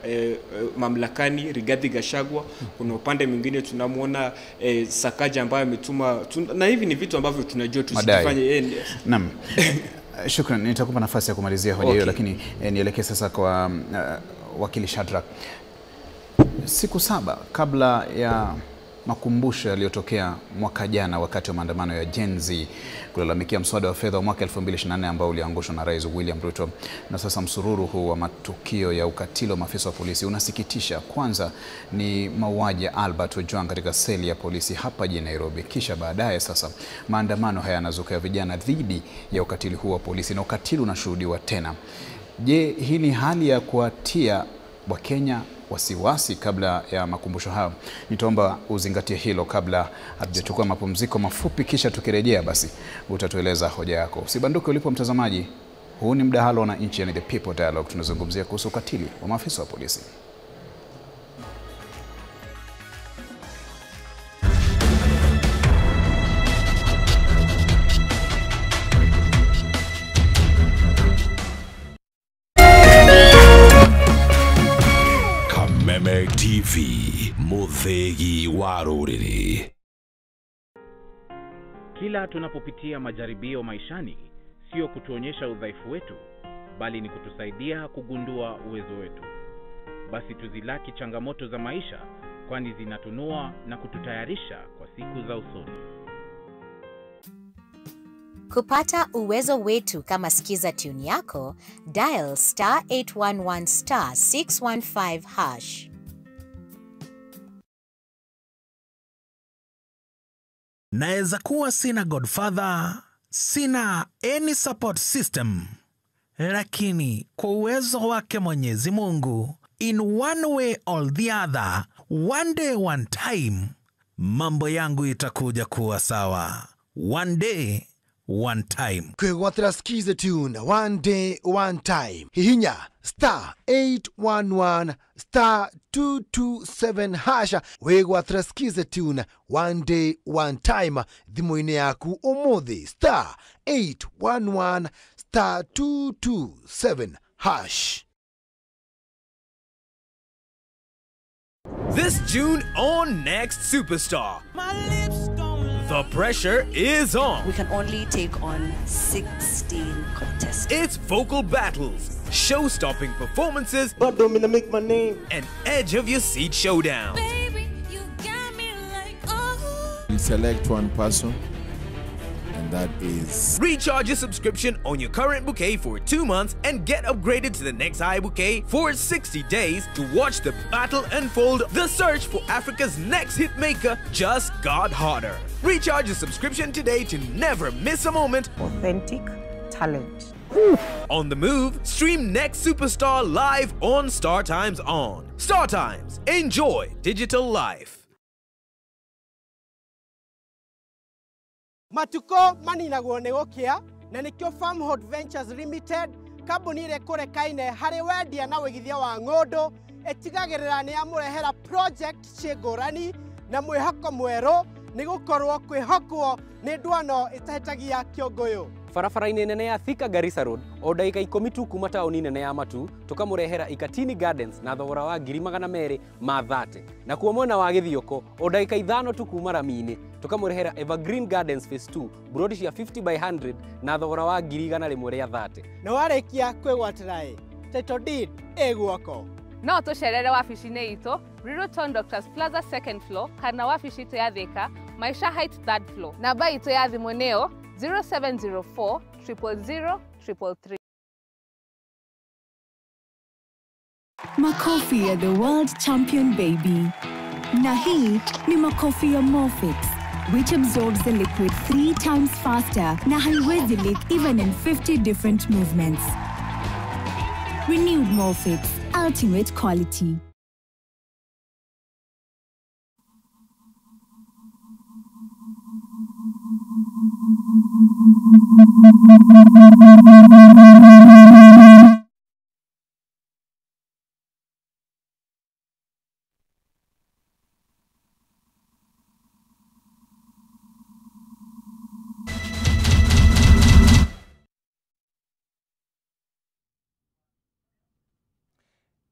mamlakani, Rigathi Gachagua. Kuna upande mwingine tunamuona Sakaja ambaye ametuma, na hivi ni vitu ambavyo tunajua tusifanye. Shukran, nitakupa nafasi ya kumalizia hoja hiyo, lakini nielekee sasa kwa wakili Shadrack. Siku 7 kabla ya makumbusho yaliyotokea mwaka jana wakati wa maandamano ya Gen Z kulalamikia mswada wa fedha wa mwaka 2024 ambao uliangushwa na Rais William Ruto, na sasa msururu huu wa matukio ya ukatili wa maafisa wa polisi unasikitisha. Kwanza ni mauaji ya Albert Ojwang katika seli ya polisi hapa jijini Nairobi, kisha baadaye sasa maandamano haya yanazuka ya vijana dhidi ya ukatili huu wa polisi, na ukatili unashuhudiwa tena. Je, hii ni hali ya kuatia Wakenya wasiwasi kabla ya makumbusho hayo? Nitaomba uzingatie hilo kabla hatujachukua mapumziko mafupi, kisha tukirejea basi utatueleza hoja yako. Usibanduke ulipo mtazamaji. Huu ni mdahalo wa wananchi, yani the People Dialogue. Tunazungumzia kuhusu ukatili wa maafisa wa polisi. TV Muthegi wa Rũrĩrĩ. Kila tunapopitia majaribio maishani, sio kutuonyesha udhaifu wetu, bali ni kutusaidia kugundua uwezo wetu. Basi tuzilaki changamoto za maisha, kwani zinatunua na kututayarisha kwa siku za usoni. Kupata uwezo wetu kama sikiza tune yako, dial *811 *615#. Naeza kuwa sina godfather, sina any support system, lakini kwa uwezo wake Mwenyezi Mungu, in one way or the other, one day one time, mambo yangu itakuja kuwa sawa. One day one time. Kwegwatira skize tune one day one time. Hihinya *811 *227# wegwatira skize tune one day one time thimo-ini yaku umuthi *811 *227#. This June on Next Superstar. The pressure is on. We can only take on 16 contestants. It's vocal battles, show-stopping performances, but don't mean make my name, an edge of your seat showdown. Baby, you got me like, oh. We select one person, and that is... Recharge your subscription on your current bouquet for 2 months and get upgraded to the next high bouquet for 60 days to watch the battle unfold. The search for Africa's next hit maker just got harder. Recharge your subscription today to never miss a moment. Authentic talent. On the move, stream Next Superstar live on Star Times On. Star Times, enjoy digital life. Matuko maninagwo nĩ gũkĩa na nĩkĩo Farmhood Ventures Limited, kambuni ĩrĩa kũrekaine harĩ wendia na wĩigithia wa ng'ũndũ, ĩtigagĩrĩra nĩ yamũrehera project ngũrani na mwĩhoko mwerũ nĩ gũkorwo kwĩhokwo nĩ ndwano ĩtahĩtagia kĩũngũyũ. Barabara-inĩ nene ya Thika Garissa Road, o ndagĩka 10 tu kuma taũni nene ya Matu, tũkamũrehera Ikatini Gardens na thogora wa 230,000. Na kuo mwena wa Gĩthioko, o ndagĩka 5 tu kuma Rami-inĩ, tũkamũrehera Evergreen Gardens Phase 2, brodi cia 50 by 100 na thogora wa 130,000. Na warĩkia kwĩgwatĩra title deed iguoko. No tucerere wabici-inĩ itũ Riruton Doctors Plaza second floor kana wabici itũ ya Thika Maisha Heights third floor. Namba itũ ya thimũ nĩyo 0704 000 333. Makofi ya the world champion baby. Na hii ni makofi ya Morphix, which absorbs the liquid 3 times faster na haiwezi leak even in 50 different movements. Renewed Morphix, ultimate quality.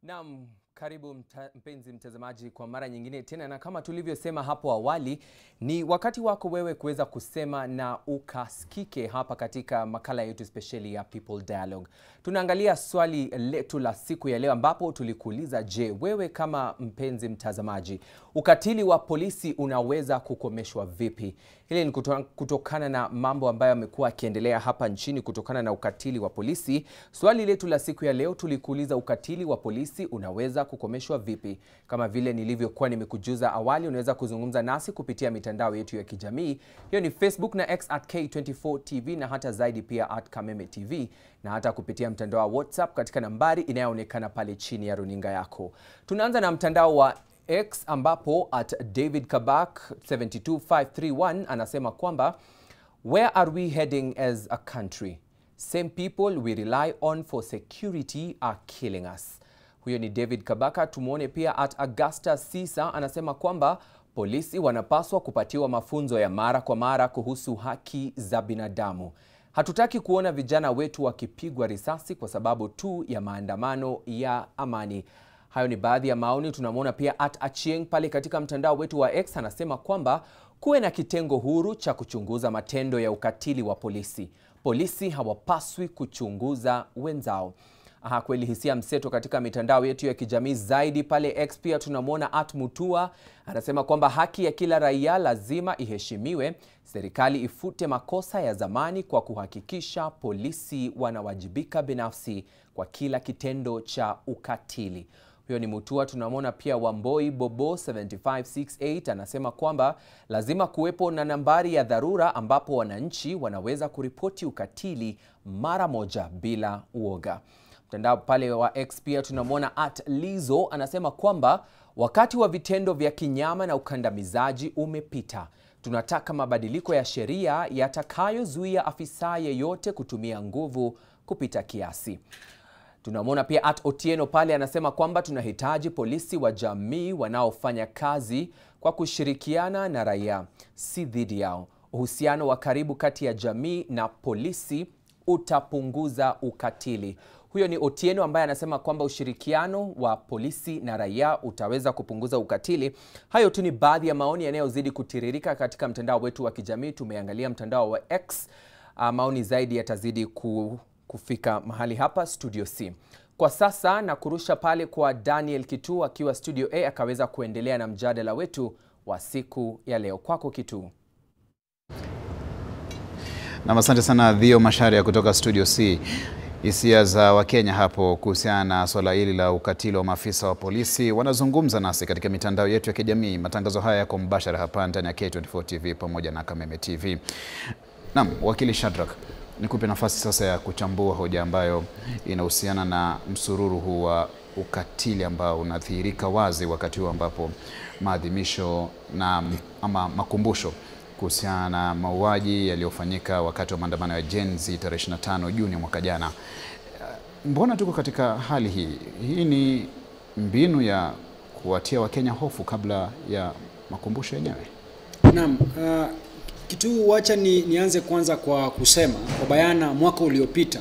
Naam, karibu mpenzi mtazamaji kwa mara nyingine tena, na kama tulivyosema hapo awali, ni wakati wako wewe kuweza kusema na ukasikike hapa katika makala yetu speciali ya People Dialogue. Tunaangalia swali letu la siku ya leo ambapo tulikuuliza, je, wewe kama mpenzi mtazamaji, ukatili wa polisi unaweza kukomeshwa vipi? Hili ni kutokana na mambo ambayo yamekuwa yakiendelea hapa nchini kutokana na ukatili wa polisi. Swali letu la siku ya leo tulikuuliza, ukatili wa polisi unaweza kukomeshwa vipi? Kama vile nilivyokuwa nimekujuza awali, unaweza kuzungumza nasi kupitia mitandao yetu ya kijamii. Hiyo ni Facebook na X @K24TV na hata zaidi pia @KamemeTV, na hata kupitia mtandao wa WhatsApp katika nambari inayoonekana pale chini ya runinga yako. Tunaanza na mtandao wa X ambapo @DavidKabak72531 anasema kwamba, where are we heading as a country? Same people we rely on for security are killing us. Huyo ni David Kabaka. Tumuone pia @Augusta Sisa anasema kwamba polisi wanapaswa kupatiwa mafunzo ya mara kwa mara kuhusu haki za binadamu. Hatutaki kuona vijana wetu wakipigwa risasi kwa sababu tu ya maandamano ya amani. Hayo ni baadhi ya maoni. Tunamwona pia @Achieng pale katika mtandao wetu wa X anasema kwamba kuwe na kitengo huru cha kuchunguza matendo ya ukatili wa polisi. Polisi hawapaswi kuchunguza wenzao. Kweli hisia mseto katika mitandao yetu ya kijamii zaidi pale X. Pia tunamwona @Mutua anasema kwamba haki ya kila raia lazima iheshimiwe. Serikali ifute makosa ya zamani kwa kuhakikisha polisi wanawajibika binafsi kwa kila kitendo cha ukatili. Huyo ni Mutua. Tunamwona pia Wamboi Bobo 7568 anasema kwamba lazima kuwepo na nambari ya dharura ambapo wananchi wanaweza kuripoti ukatili mara moja bila uoga. Mtandao pale wa X pia tunamwona @Lizo anasema kwamba wakati wa vitendo vya kinyama na ukandamizaji umepita. Tunataka mabadiliko ya sheria yatakayozuia afisa yeyote kutumia nguvu kupita kiasi. Tunamwona pia @Otieno pale anasema kwamba tunahitaji polisi wa jamii wanaofanya kazi kwa kushirikiana na raia, si dhidi yao. Uhusiano wa karibu kati ya jamii na polisi utapunguza ukatili. Huyo ni Otieno ambaye anasema kwamba ushirikiano wa polisi na raia utaweza kupunguza ukatili. Hayo tu ni baadhi ya maoni yanayozidi kutiririka katika mtandao wetu wa kijamii. Tumeangalia mtandao wa X. Maoni zaidi yatazidi kufika mahali hapa Studio C. Kwa sasa na kurusha pale kwa Daniel Kitu akiwa Studio A akaweza kuendelea na mjadala wetu wa siku ya leo. Kwako Kitu. Na asante sana Dhio Masharia kutoka Studio C. Hisia za Wakenya hapo kuhusiana na swala hili la ukatili wa maafisa wa polisi wanazungumza nasi katika mitandao yetu ya kijamii. Matangazo haya yako mbashara hapa ndani ya K24 TV pamoja na Kameme TV. Naam, wakili Shadrack, nikupe nafasi sasa ya kuchambua hoja ambayo inahusiana na msururu huu wa ukatili ambao unadhihirika wazi wakati huu ambapo maadhimisho na ama makumbusho kuhusiana na mauaji yaliyofanyika wakati wa maandamano ya Gen Z tarehe 25 Juni mwaka jana. Mbona tuko katika hali hii? Hii ni mbinu ya kuwatia Wakenya hofu kabla ya makumbusho yenyewe? Naam, kitu wacha nianze kwanza kwa kusema kwa bayana, mwaka uliopita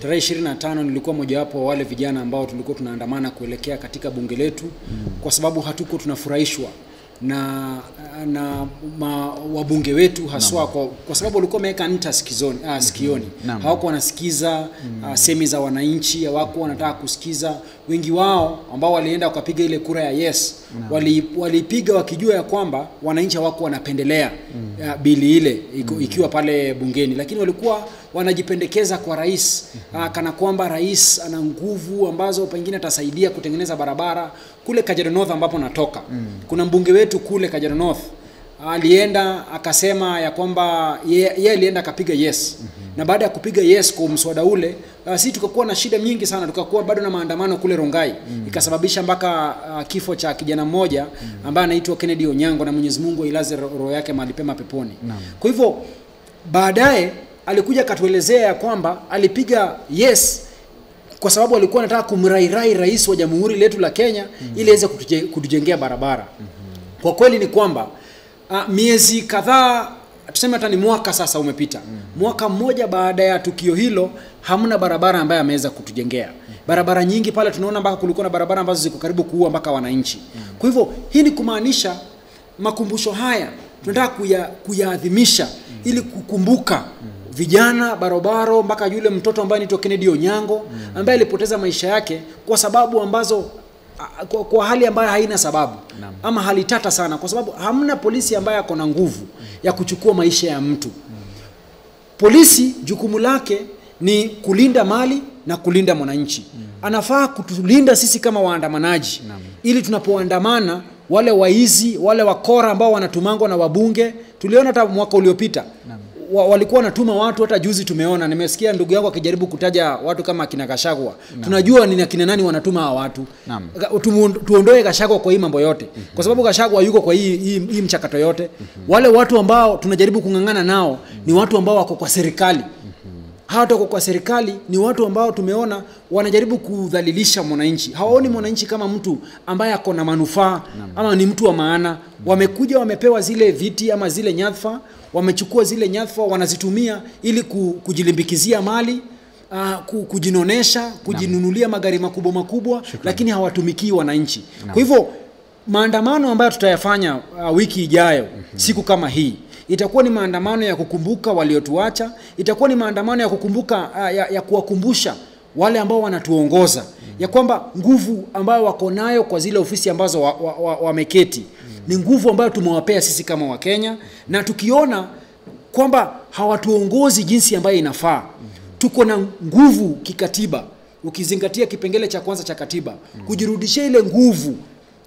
tarehe 25 nilikuwa mojawapo wa wale vijana ambao tulikuwa tunaandamana kuelekea katika bunge letu kwa sababu hatuko tunafurahishwa na wabunge wetu haswa kwa sababu walikuwa wameweka nta sikioni. Hawako wanasikiza semi za wananchi, hawako wanataka kusikiza. Wengi wao ambao walienda wakapiga ile kura ya yes, walipiga wakijua ya kwamba wananchi hawako wanapendelea bili ile ikiwa pale bungeni, lakini walikuwa wanajipendekeza kwa rais kana kwamba rais ana nguvu ambazo pengine atasaidia kutengeneza barabara kule Kajiado North ambapo natoka. Kuna mbunge wetu kule Kajiado North alienda akasema ya kwamba yeye alienda akapiga yes. Na baada ya kupiga yes kwa mswada ule, sisi tukakuwa na shida nyingi sana, tukakuwa bado na maandamano kule Rongai. Ikasababisha mpaka kifo cha kijana mmoja ambaye anaitwa Kennedy Onyango, na Mwenyezi Mungu ailaze roho yake mahali pema peponi. Kwa hivyo baadaye alikuja katuelezea ya kwamba alipiga yes kwa sababu alikuwa anataka kumrairai rais wa jamhuri letu la Kenya ili aweze kutujengea barabara. Kwa kweli ni kwamba miezi kadhaa, tuseme hata ni mwaka sasa umepita. Mwaka mmoja baada ya tukio hilo, hamna barabara ambayo ameweza kutujengea. Barabara nyingi pale tunaona mpaka kulikuwa na barabara ambazo ziko karibu kuua mpaka wananchi. Kwa hivyo hii ni kumaanisha makumbusho haya tunataka kuyaadhimisha ili kukumbuka vijana barobaro mpaka yule mtoto ambaye anaitwa Kennedy Onyango ambaye alipoteza maisha yake kwa sababu ambazo kwa hali ambayo haina sababu ama hali tata sana, kwa sababu hamna polisi ambaye ako na nguvu ya kuchukua maisha ya mtu. Polisi jukumu lake ni kulinda mali na kulinda mwananchi. Anafaa kutulinda sisi kama waandamanaji ili tunapoandamana wale waizi, wale wakora ambao wanatumangwa na wabunge. Tuliona hata mwaka uliopita walikuwa wanatuma watu, hata juzi tumeona, nimesikia ndugu yangu akijaribu kutaja watu kama akina Gachagua. Tunajua ni akina nani wanatuma hawa watu. Tuondoe Gachagua kwa hii mambo yote. Kwa sababu Gachagua yuko kwa hii mchakato yote. Wale watu ambao tunajaribu kungangana nao ni watu ambao wako kwa serikali. Hawa wako kwa serikali ni watu ambao tumeona wanajaribu kudhalilisha mwananchi. Hawaoni mwananchi kama mtu ambaye ako na manufaa ama ni mtu wa maana. Wamekuja wamepewa zile viti ama zile nyadhifa, wamechukua zile nyadhifa wanazitumia ili kujilimbikizia mali, kujinonesha, kujinunulia magari makubwa, lakini hawatumikii wananchi. Kwa hivyo maandamano ambayo tutayafanya wiki ijayo, siku kama hii, itakuwa ni maandamano ya kukumbuka waliotuacha, itakuwa ni maandamano ya kukumbuka ya kuwakumbusha wale ambao wanatuongoza ya kwamba nguvu ambayo wako nayo kwa zile ofisi ambazo wameketi ni nguvu ambayo tumewapea sisi kama Wakenya, na tukiona kwamba hawatuongozi jinsi ambayo inafaa, tuko na nguvu kikatiba, ukizingatia kipengele cha kwanza cha katiba, kujirudishia ile nguvu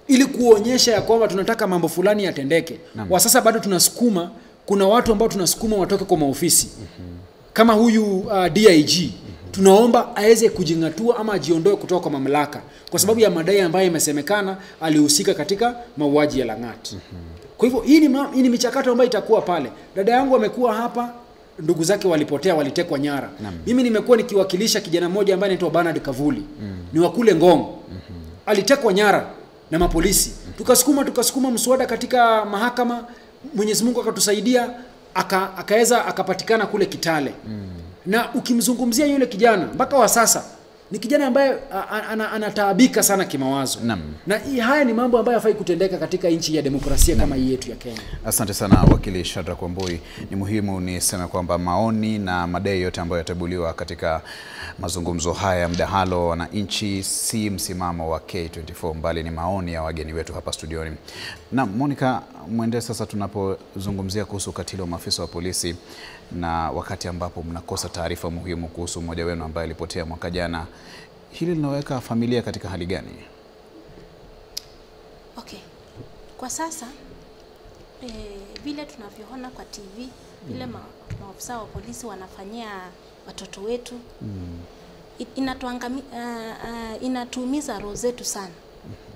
ili kuonyesha ya kwamba tunataka mambo fulani yatendeke. Wa sasa bado tunasukuma, kuna watu ambao tunasukuma watoke kwa maofisi. Kama huyu DIG tunaomba aweze kujingatua ama ajiondoe kutoka kwa mamlaka kwa sababu ya madai ambayo imesemekana alihusika katika mauaji ya Lang'at. Kwa hivyo hii ni michakato ambayo itakuwa pale. Dada yangu amekuwa hapa, ndugu zake walipotea, walitekwa nyara. Mimi nimekuwa nikiwakilisha kijana mmoja ambaye anaitwa Bernard Kavuli. Ni wa kule Ngong. Alitekwa nyara na mapolisi. Tukasukuma mswada katika mahakama, Mwenyezi Mungu akatusaidia, akaweza akapatikana kule Kitale. Na ukimzungumzia yule kijana mpaka wa sasa ni kijana ambaye anataabika sana kimawazo. Na haya ni mambo ambayo yafai kutendeka katika nchi ya demokrasia kama hii yetu ya Kenya. Asante sana wakili Shadrack Wambui. Ni muhimu niseme kwamba maoni na madai yote ambayo yatabuliwa katika mazungumzo haya mdahalo wananchi si msimamo wa K24 mbali ni maoni ya wageni wetu hapa studioni. Na Monica Mwende, sasa tunapozungumzia kuhusu ukatili wa maafisa wa polisi na wakati ambapo mnakosa taarifa muhimu kuhusu mmoja wenu ambaye alipotea mwaka jana, hili linaweka familia katika hali gani? Okay. Kwa sasa vile tunavyoona kwa TV, vile maafisa wa polisi wanafanyia watoto wetu, inatuumiza roho zetu sana.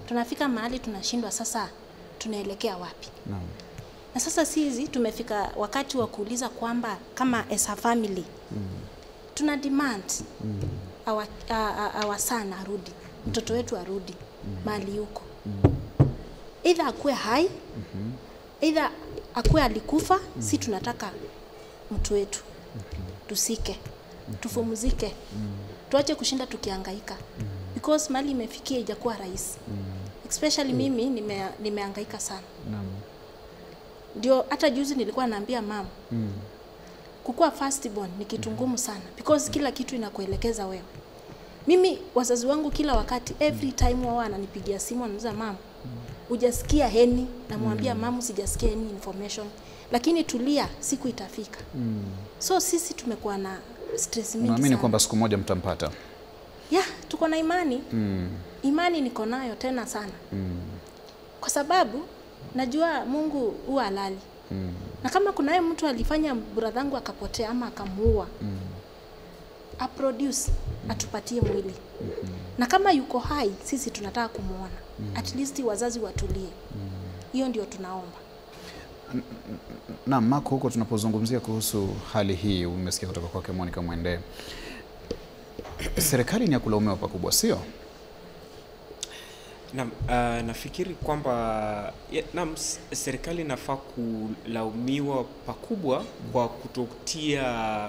Tunafika mahali tunashindwa sasa tunaelekea wapi. Na sasa sisi tumefika wakati wa kuuliza kwamba kama as a family tuna demand our son arudi, mtoto wetu arudi mahali yuko. Either akue hai, either akue alikufa, si tunataka mtu wetu tusike, tufumuzike, tuache kushinda tukihangaika, because mali imefikia ijakuwa rahisi. Especially mimi nimehangaika sana. Ndio hata juzi nilikuwa naambia mama. Kukua first born ni kitu ngumu sana because kila kitu inakuelekeza wewe. Mimi wazazi wangu kila wakati every time wao ananipigia simu anauliza mama, hujasikia heni? Namwambia mama sijasikia any information. Lakini tulia, siku itafika. So sisi tumekuwa na stress mingi sana. Naamini kwamba siku moja mtampata. Tuko na imani. Imani niko nayo tena sana. Kwa sababu najua Mungu huwa halali. Na kama kuna mtu alifanya brothangu akapotea ama akamuua, aproduce, atupatie mwili. Na kama yuko hai, sisi tunataka kumuona. At least wazazi watulie. Hiyo ndio tunaomba. Na Mark, huko tunapozungumzia kuhusu hali hii, umesikia kutoka kwake Monica Mwende. Serikali ni ya kulaumiwa pakubwa, sio? Nafikiri kwamba serikali inafaa kulaumiwa pakubwa kwa kutotia,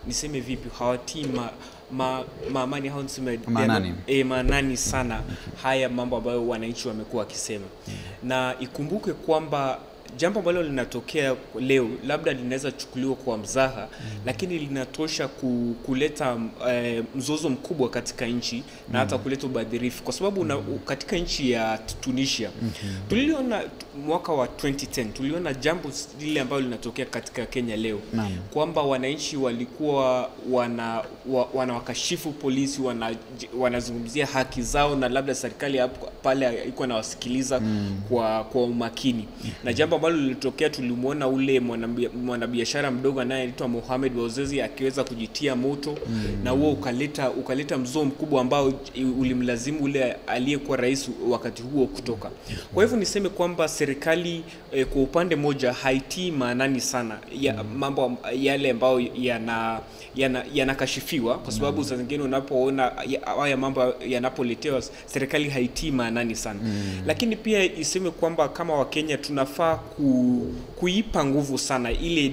niseme vipi, hawatii maanani sana haya mambo ambayo wananchi wamekuwa wakisema. Na ikumbuke kwamba jambo ambalo linatokea leo labda linaweza chukuliwa kwa mzaha, lakini linatosha kuleta mzozo mkubwa katika nchi na hata kuleta ubadhirifu, kwa sababu katika nchi ya Tunisia tuliona mwaka wa 2010 tuliona jambo lile ambalo linatokea katika Kenya leo, kwamba wananchi walikuwa wanawakashifu polisi, wanazungumzia haki zao, na labda serikali pale ilikuwa inawasikiliza kwa umakini. Na jambo ambalo lilitokea, tulimuona ule mwanabiashara mdogo anayeitwa Mohamed Bouazizi akiweza kujitia moto, na huo ukaleta mzozo mkubwa ambao ulimlazimu ule aliyekuwa rais wakati huo kutoka. Kwa hivyo niseme kwamba serikali kwa upande moja haitii maanani sana mambo yale ambayo yanakashifiwa, kwa sababu saa zingine unapoona haya mambo yanapoletewa serikali haitii maanani sana. Lakini pia iseme kwamba kama Wakenya tunafaa kuipa nguvu sana ile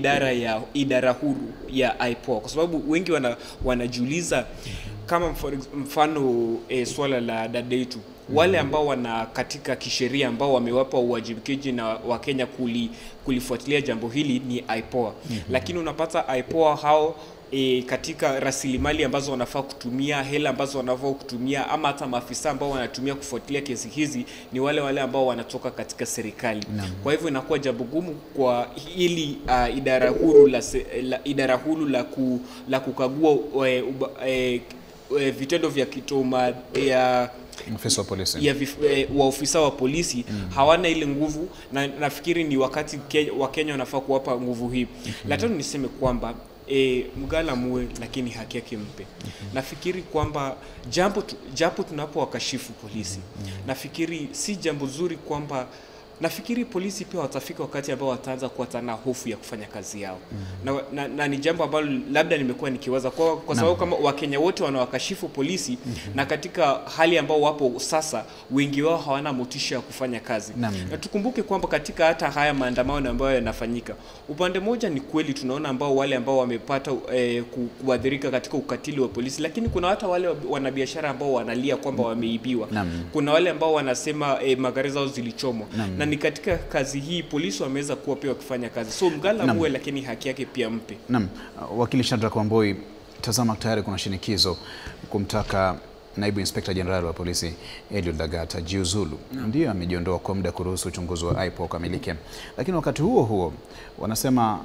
idara huru ya IPOA, kwa sababu wengi wanajiuliza kama mfano swala la dada yetu, wale ambao wana katika kisheria ambao wamewapa uwajibikaji na Wakenya kulifuatilia jambo hili ni IPOA. Lakini unapata IPOA hao katika rasilimali ambazo wanafaa kutumia, hela ambazo wanafaa kutumia, ama hata maafisa ambao wanatumia kufuatilia kesi hizi ni wale ambao wanatoka katika serikali. Kwa hivyo inakuwa jambo gumu kwa ili idara huru la kukagua vitendo vya kitoma ofisa wa polisi waofisa wa polisi hawana ile nguvu, na nafikiri ni wakati Wakenya wanafaa kuwapa nguvu hii. Lakini niseme kwamba mgala muwe lakini haki yake mpe. Nafikiri kwamba japo tunapowakashifu polisi, nafikiri si jambo zuri kwamba nafikiri polisi pia watafika wakati ambao wataanza kuwa na hofu ya kufanya kazi yao. Na ni jambo ambalo labda nimekuwa nikiwaza kwa sababu kama Wakenya wote wanawakashifu polisi, na katika hali ambao wapo sasa wengi wao hawana motisha ya kufanya kazi. Na tukumbuke kwamba katika hata haya maandamano ambayo yanafanyika, upande moja ni kweli tunaona ambao wale ambao wamepata kuadhirika katika ukatili wa polisi, lakini kuna hata wale wanabiashara ambao wanalia kwamba wameibiwa. Kuna wale ambao wanasema magari zao zilichomwa. Na ni katika kazi hii polisi wameweza kuwa pia wakifanya kazi. So mgala muwe lakini haki yake pia mpe. Wakili Shadrack Wambui, tazama tayari kuna shinikizo kumtaka Naibu Inspector General wa polisi Eliud Lagat jiuzulu. Ndio amejiondoa kwa muda kuruhusu uchunguzi wa IPOA ukamilike. Lakini wakati huo huo wanasema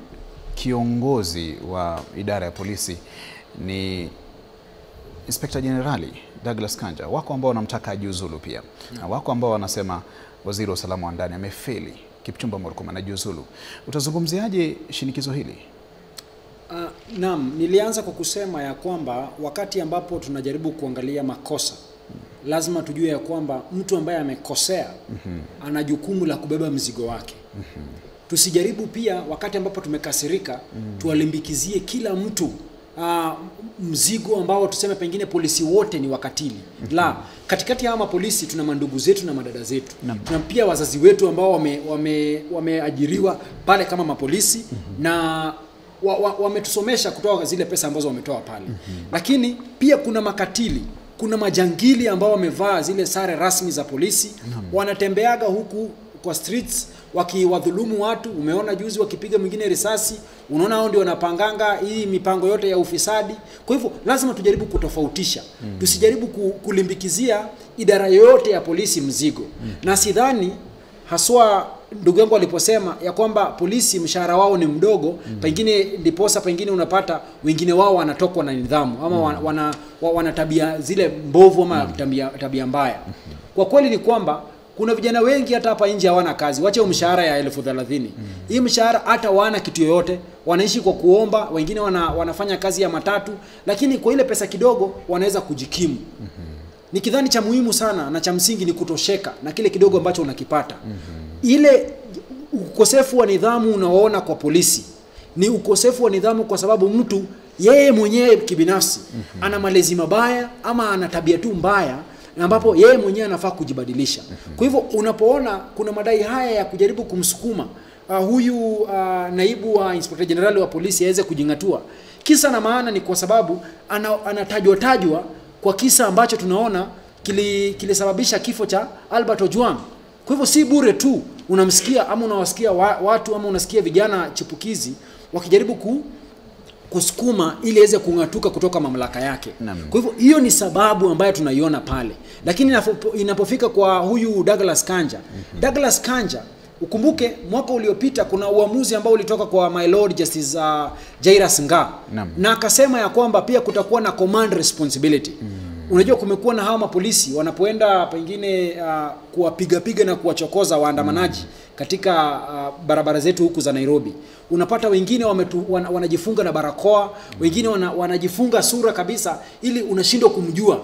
kiongozi wa idara ya polisi ni Inspector General Douglas Kanja. Wako ambao wanamtaka ajiuzulu pia. Na wako ambao wanasema waziri wa usalama wa ndani amefeli, Kipchumba Murkomen ajiuzulu. Utazungumziaje shinikizo hili? Naam, nilianza kwa kusema ya kwamba wakati ambapo tunajaribu kuangalia makosa, lazima tujue ya kwamba mtu ambaye amekosea ana jukumu la kubeba mzigo wake. Tusijaribu pia wakati ambapo tumekasirika tuwalimbikizie kila mtu mzigo ambao tuseme pengine polisi wote ni wakatili. La, katikati ya mapolisi tuna mandugu zetu na madada zetu. Tuna pia wazazi wetu ambao wameajiriwa pale kama mapolisi na wametusomesha kutoa zile pesa ambazo wametoa pale. Lakini pia kuna makatili, kuna majangili ambao wamevaa zile sare rasmi za polisi, wanatembeaga huku kwa streets wakiwadhulumu watu. Umeona juzi wakipiga mwingine risasi, unaona hao ndio wanapanganga hii mipango yote ya ufisadi. Kwa hivyo lazima tujaribu kutofautisha. Tusijaribu kulimbikizia idara yoyote ya polisi mzigo. Na sidhani haswa ndugu yangu aliposema ya kwamba polisi mshahara wao ni mdogo, pengine ndiposa pengine unapata wengine wao wanatokwa na nidhamu ama wana tabia zile mbovu ama tabia mbaya. Kwa kweli ni kwamba kuna vijana wengi hata hapa nje hawana kazi. Wache mshahara ya 30,000. Hii mshahara hata wana kitu yoyote, wanaishi kwa kuomba, wengine wanafanya kazi ya matatu, lakini kwa ile pesa kidogo wanaweza kujikimu. Nikidhani cha muhimu sana na cha msingi ni kutosheka na kile kidogo ambacho unakipata. Ile ukosefu wa nidhamu unaoona kwa polisi ni ukosefu wa nidhamu kwa sababu mtu yeye mwenyewe kibinafsi ana malezi mabaya ama ana tabia tu mbaya, ambapo yeye mwenyewe anafaa kujibadilisha. Kwa hivyo unapoona kuna madai haya ya kujaribu kumsukuma huyu naibu wa Inspector General wa polisi aweze kujingatua, kisa na maana ni kwa sababu anatajwa kwa kisa ambacho tunaona kilisababisha kifo cha Albert Ojwang. Kwa hivyo si bure tu unamsikia ama unawasikia watu ama unasikia vijana chipukizi wakijaribu kusukuma ili aweze kungatuka kutoka mamlaka yake. Kwa hivyo hiyo ni sababu ambayo tunaiona pale. Lakini inapofika kwa huyu Douglas Kanja, Douglas Kanja, ukumbuke mwaka uliopita kuna uamuzi ambao ulitoka kwa my lord Justice Jairus Ngaah, na akasema ya kwamba pia kutakuwa na command responsibility. Unajua kumekuwa na hawa mapolisi wanapoenda pengine kuwapiga na kuwachokoza waandamanaji katika barabara zetu huku za Nairobi. Unapata wengine wanajifunga na barakoa, wengine wanajifunga sura kabisa ili unashindwa kumjua.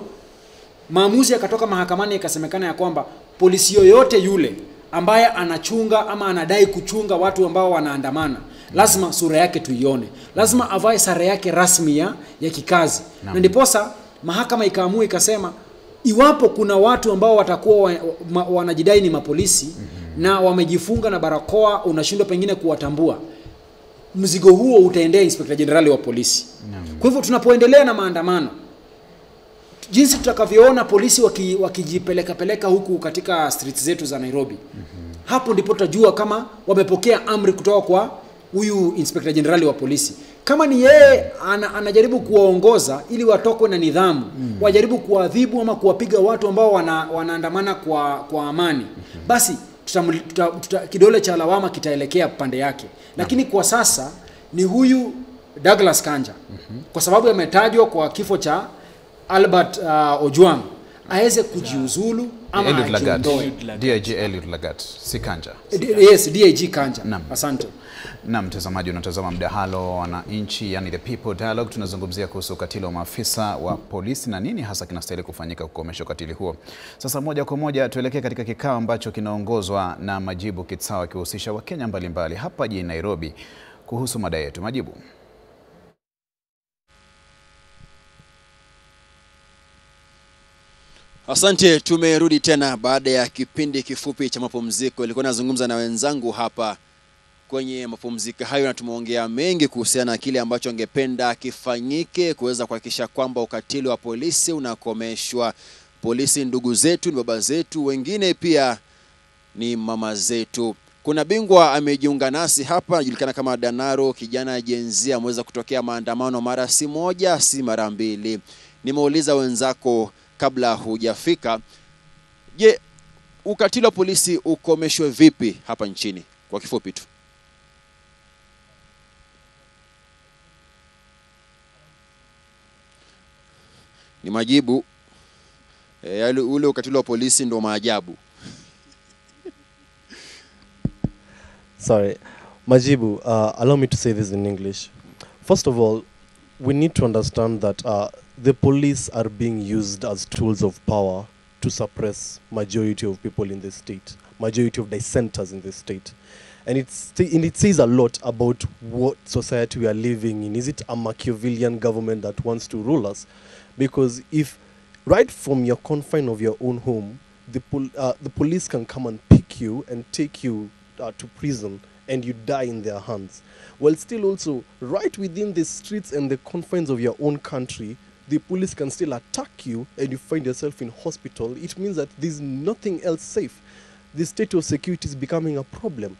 Maamuzi yakatoka mahakamani yakasemekana ya kwamba polisi yoyote yule ambaye anachunga ama anadai kuchunga watu ambao wanaandamana, lazima sura yake tuione. Lazima avae sare yake rasmi ya kikazi. Na ndiposa mahakama ikaamua ikasema iwapo kuna watu ambao watakuwa wanajidai ni mapolisi na wamejifunga na barakoa, unashindwa pengine kuwatambua, mzigo huo utaendea Inspector General wa polisi. Kwa hivyo tunapoendelea na maandamano, jinsi tutakavyoona polisi wakijipeleka huku katika streets zetu za Nairobi, hapo ndipo tutajua kama wamepokea amri kutoka kwa huyu Inspector General wa polisi. Kama ni yeye anajaribu kuwaongoza ili watokwe na nidhamu, wajaribu kuadhibu ama kuwapiga watu ambao wanaandamana kwa amani, basi kidole cha lawama kitaelekea pande yake. Lakini kwa sasa ni huyu Douglas Kanja, kwa sababu ametajwa kwa kifo cha Albert Ojwang, aweze kujiuzulu ama ajiondoe. DIG Eliud Lagat, si Kanja. Yes, DIG Kanja. Asante. Na mtazamaji, unatazama mdahalo wa nchi, yani the people dialogue. Tunazungumzia kuhusu ukatili wa maafisa wa polisi na nini hasa kinastahili kufanyika kukomesha ukatili huo. Sasa moja kwa moja tuelekee katika kikao ambacho kinaongozwa na Majibu Kitsawa, kihusisha Wakenya mbalimbali hapa jijini Nairobi kuhusu mada yetu. Majibu. Asante, tumerudi tena baada ya kipindi kifupi cha mapumziko. Nilikuwa nazungumza na wenzangu hapa kwenye mapumziko hayo na tumeongea mengi kuhusiana na kile ambacho angependa kifanyike kuweza kuhakikisha kwamba ukatili wa polisi unakomeshwa. Polisi ndugu zetu, ni baba zetu, wengine pia ni mama zetu. Kuna bingwa amejiunga nasi hapa, anajulikana kama Danaro, kijana jenzia, ameweza kutokea maandamano mara si moja si mara mbili. Nimeuliza wenzako kabla hujafika, je, ukatili wa polisi ukomeshwe vipi hapa nchini? Kwa kifupi tu. Ni majibu ule ukatili wa polisi ndo maajabu. Sorry, Majibu, allow me to say this in English. First of all, we need to understand that the police are being used as tools of power to suppress majority of people in the state, majority of dissenters in the state. And it says a lot about what society we are living in. Is it a Machiavellian government that wants to rule us? Because if right from your confine of your own home, the police can come and pick you and take you to prison and you die in their hands. Well, still also, right within the streets and the confines of your own country, the police can still attack you and you find yourself in hospital. It means that there's nothing else safe. the state of security is becoming a problem.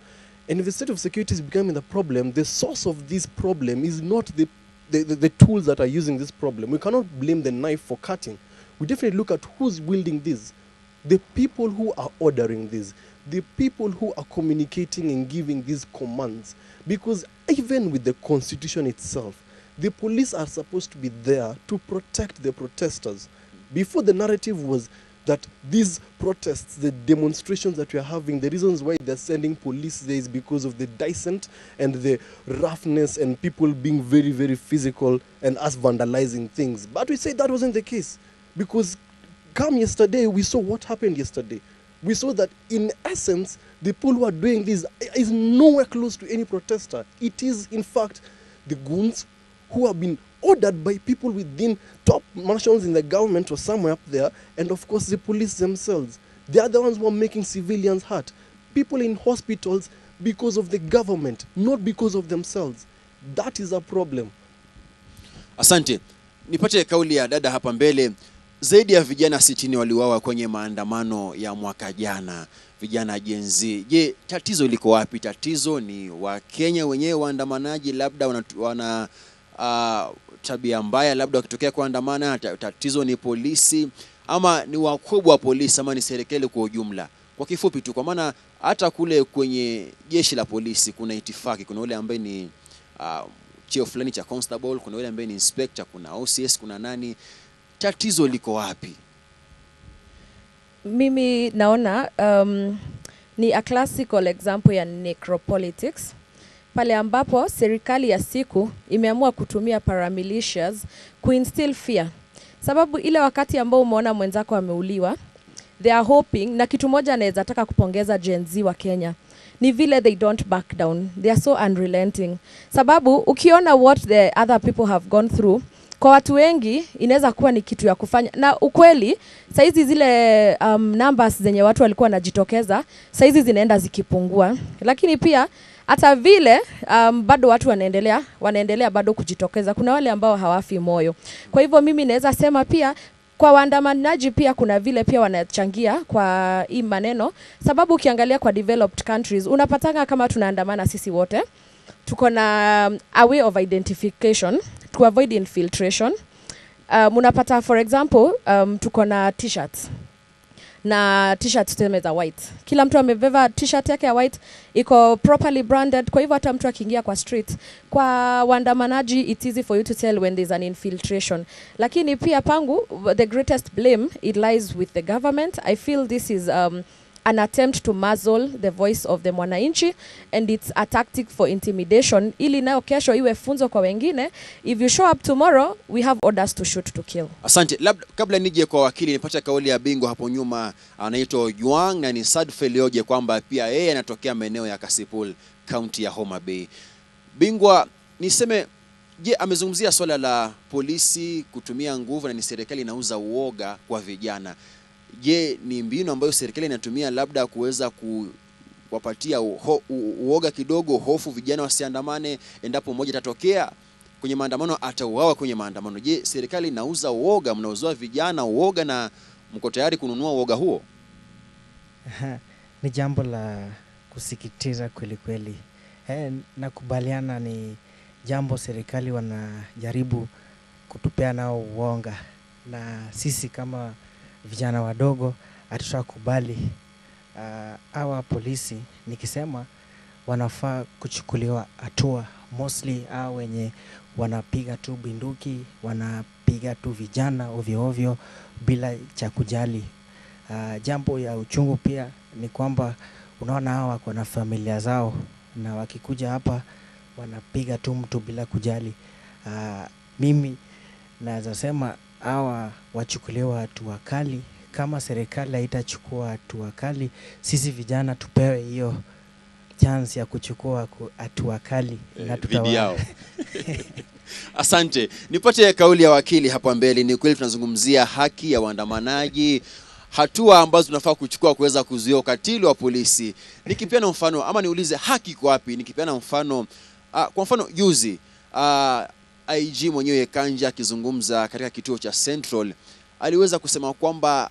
And if the state of security is becoming the problem, the source of this problem is not the tools that are using this problem. We cannot blame the knife for cutting. We definitely look at who's wielding this. The people who are ordering this. The people who are communicating and giving these commands. Because even with the constitution itself, the police are supposed to be there to protect the protesters. Before, the narrative was that these protests, the demonstrations that we are having, the reasons why they're sending police there is because of the dissent and the roughness and people being very, very physical and us vandalizing things. But we say that wasn't the case, because come yesterday, we saw what happened yesterday. We saw that in essence, the people who are doing this is nowhere close to any protester. It is, in fact, the goons who have been ordered by people within top marshals in the government or somewhere up there, and of course the police themselves. They are the ones who are making civilians hurt. People in hospitals because of the government, not because of themselves. That is a problem. Asante. Nipate kauli ya dada hapa mbele. Zaidi ya vijana 60 waliuawa kwenye maandamano ya mwaka jana. Vijana Gen Z. Je, tatizo liko wapi? Tatizo ni Wakenya wenyewe waandamanaji, labda wana tabia mbaya, labda wakitokea kuandamana? Tatizo ni polisi, ama ni wakubwa wa polisi, ama ni serikali kwa ujumla? Kwa kifupi tu, kwa maana hata kule kwenye jeshi la polisi kuna itifaki, kuna yule ambaye ni cheo fulani cha constable, kuna yule ambaye ni inspector, kuna OCS, kuna nani. Tatizo liko wapi? Mimi naona ni a classical example ya necropolitics, pale ambapo serikali ya siku imeamua kutumia paramilitias kuinstill fear. Sababu ile wakati ambao umeona mwenzako ameuliwa, they are hoping, na kitu moja anaweza taka kupongeza Gen Z wa Kenya, ni vile they don't back down. They are so unrelenting. Sababu ukiona what the other people have gone through, kwa watu wengi inaweza kuwa ni kitu ya kufanya. Na ukweli, saizi zile numbers zenye watu walikuwa wanajitokeza, saizi zinaenda zikipungua. Lakini pia hata vile bado watu wanaendelea bado kujitokeza. Kuna wale ambao hawafi moyo. Kwa hivyo mimi naweza sema pia kwa waandamanaji pia kuna vile pia wanachangia kwa hii maneno, sababu ukiangalia kwa developed countries unapatanga kama tunaandamana sisi wote, tuko na a way of identification to avoid infiltration. Unapata for example tuko na t-shirts, na t-shirts tuseme za white. Kila mtu amebeba t-shirt yake ya white, iko properly branded. Kwa hivyo hata mtu akiingia kwa street, kwa waandamanaji, it's easy for you to tell when there's an infiltration. Lakini pia pangu, the greatest blame, it lies with the government. I feel this is an attempt to muzzle the voice of the mwananchi, and it's a tactic for intimidation, ili nayo kesho iwe funzo kwa wengine. If you show up tomorrow, we have orders to shoot to kill. Asante. Labda kabla nije kwa wakili, nipata kauli ya bingwa hapo nyuma, anaitwa Juang, na ni Sadfe Lioje, kwamba pia yeye anatokea maeneo ya Kasipul, county ya Homa Bay. Bingwa, niseme, je, amezungumzia swala la polisi kutumia nguvu na ni serikali inauza uoga kwa vijana. Je, ni mbinu ambayo serikali inatumia labda kuweza kuwapatia uoga kidogo, hofu vijana wasiandamane, endapo mmoja tatokea kwenye maandamano atauawa kwenye maandamano? Je, serikali inauza uoga, mnauzoa vijana uoga, na mko tayari kununua uoga huo? Ni jambo la kusikitiza kweli kweli. Nakubaliana, ni jambo serikali wanajaribu kutupea nao uonga, na sisi kama vijana wadogo hatutakubali. Hawa polisi nikisema wanafaa kuchukuliwa hatua, mostly hao wenye wanapiga tu bunduki, wanapiga tu vijana ovyo ovyo bila cha kujali. Jambo ya uchungu pia ni kwamba unaona hawa wako na familia zao, na wakikuja hapa wanapiga tu mtu bila kujali. Mimi naweza sema hawa wachukuliwa hatua kali. Kama serikali haitachukua hatua kali, sisi vijana tupewe hiyo chance ya kuchukua hatua kali na tutawao. Asante. Nipate kauli ya wakili hapa mbele. Ni kweli tunazungumzia haki ya waandamanaji, hatua ambazo tunafaa kuchukua kuweza kuzuia ukatili wa polisi. Nikipeana mfano, ama niulize haki kwa wapi? Nikipeana mfano, kwa mfano juzi IG mwenyewe Kanja akizungumza katika kituo cha Central aliweza kusema kwamba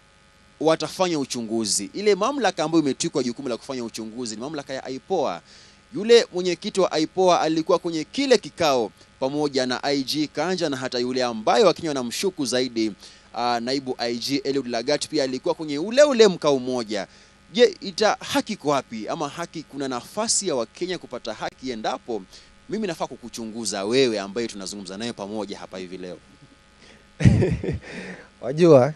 watafanya uchunguzi. Ile mamlaka ambayo imetwikwa jukumu la kufanya uchunguzi ni mamlaka ya IPOA. Yule mwenyekiti wa IPOA alikuwa kwenye kile kikao pamoja na IG Kanja na hata yule ambaye Wakenya wanamshuku zaidi, naibu IG Eliud Lagat pia alikuwa kwenye ule mkao mmoja. Je, haki kwa wapi? Ama haki, kuna nafasi ya Wakenya kupata haki endapo mimi nafaa kukuchunguza wewe ambaye tunazungumza naye pamoja hapa hivi leo? Wajua,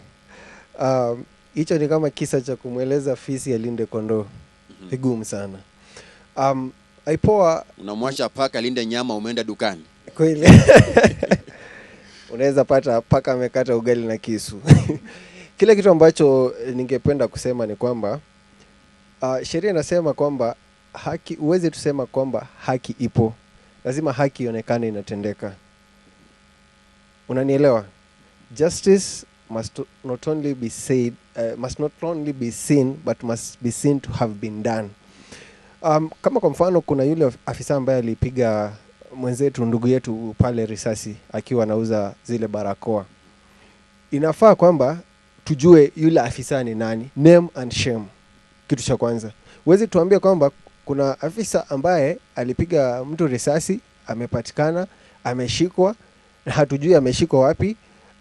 hicho ni kama kisa cha kumweleza fisi alinde kondoo. Vigumu sana. IPOA, unamwacha paka alinde nyama, umeenda dukani. Kweli. Unaweza pata paka amekata ugali na kisu. Kile kitu ambacho ningependa kusema ni kwamba sheria inasema kwamba haki, uweze tusema kwamba haki ipo. Lazima haki ionekane inatendeka. Unanielewa? Justice must not only be said, must not only be seen, but must be seen to have been done. Kama kwa mfano kuna yule afisa ambaye alipiga mwenzetu, ndugu yetu pale risasi akiwa anauza zile barakoa. Inafaa kwamba tujue yule afisa ni nani, name and shame. Kitu cha kwanza. Uwezi tuambie kwamba kuna afisa ambaye alipiga mtu risasi, amepatikana, ameshikwa, na hatujui ameshikwa wapi,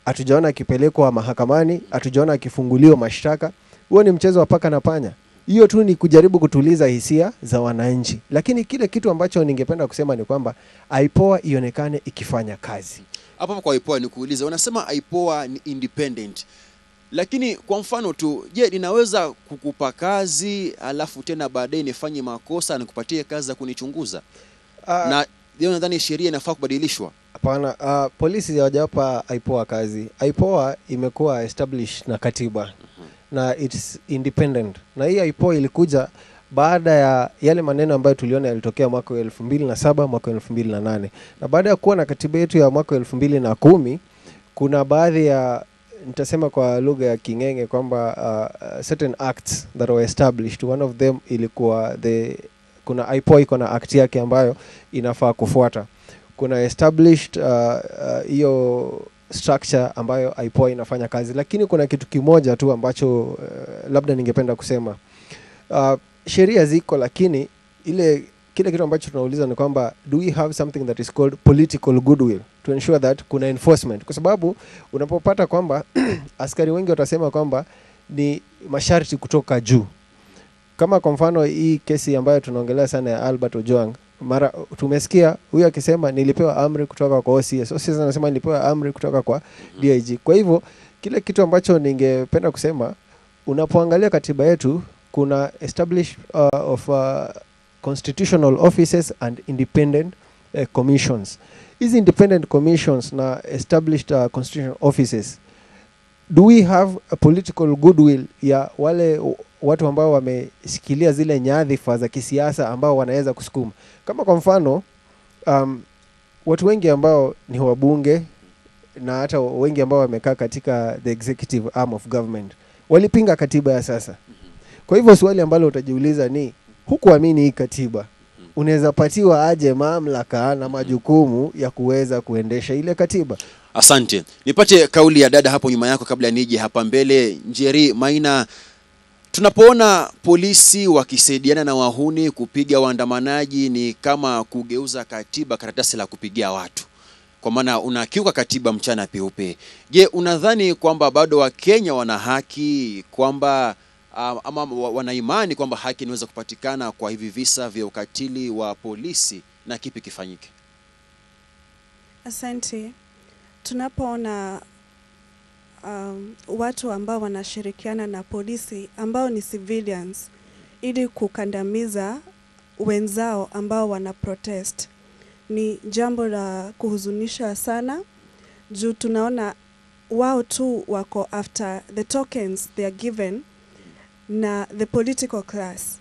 hatujaona akipelekwa mahakamani, hatujaona akifunguliwa mashtaka. Huo ni mchezo wa paka na panya. Hiyo tu ni kujaribu kutuliza hisia za wananchi. Lakini kile kitu ambacho ningependa kusema ni kwamba IPOA ionekane ikifanya kazi. Hapo kwa IPOA ni kuuliza, unasema IPOA ni independent. Lakini kwa mfano tu, je, ninaweza kukupa kazi alafu tena baadaye nifanye makosa na kupatie kazi za kunichunguza? Na ndio nadhani sheria inafaa kubadilishwa. Hapana, polisi hawajapa IPOA kazi. IPOA imekuwa established na katiba. Na it's independent. Na hii IPOA ilikuja baada ya yale maneno ambayo tuliona yalitokea mwaka 2007, mwaka 2008. Na baada ya kuwa na katiba yetu ya mwaka 2010, kuna baadhi ya, nitasema kwa lugha ya Kingenge kwamba certain acts that were established. One of them ilikuwa kuna IPOA iko na act yake ambayo inafaa kufuata. Kuna established hiyo structure ambayo IPOA inafanya kazi. Lakini kuna kitu kimoja tu ambacho labda ningependa kusema. Sheria ziko, lakini kile kitu ambacho tunauliza ni kwamba do we have something that is called political goodwill to ensure that kuna enforcement? Kwa sababu unapopata kwamba askari wengi watasema kwamba ni masharti kutoka juu. Kama kwa mfano hii kesi ambayo tunaongelea sana ya Albert Ojwang, mara tumesikia huyu akisema nilipewa amri kutoka kwa OCS. OCS anasema nilipewa amri kutoka kwa DIG. Kwa hivyo kile kitu ambacho ningependa kusema, unapoangalia katiba yetu kuna established of constitutional offices and independent commissions. Hizi independent commissions na established constitutional offices, do we have a political goodwill ya wale watu ambao wameshikilia zile nyadhifa za kisiasa ambao wanaweza kusukuma? Kama kwa mfano watu wengi ambao ni wabunge na hata wengi ambao wamekaa katika the executive arm of government walipinga katiba ya sasa. Kwa hivyo swali ambalo utajiuliza ni, hukuamini hii katiba, unaweza patiwa aje mamlaka na majukumu ya kuweza kuendesha ile katiba? Asante. Nipate kauli ya dada hapo nyuma yako kabla nije hapa mbele. Njeri Maina, tunapoona polisi wakisaidiana na wahuni kupiga waandamanaji ni kama kugeuza katiba karatasi la kupigia watu. Kwa maana unakiuka katiba mchana peupe. Je, unadhani kwamba bado Wakenya wana haki, kwamba ama wanaimani kwamba haki inaweza kupatikana kwa hivi visa vya ukatili wa polisi, na kipi kifanyike? Asante. Tunapoona watu ambao wanashirikiana na polisi ambao ni civilians ili kukandamiza wenzao ambao wana protest, ni jambo la kuhuzunisha sana. Juu tunaona wao tu wako after the tokens they are given na the political class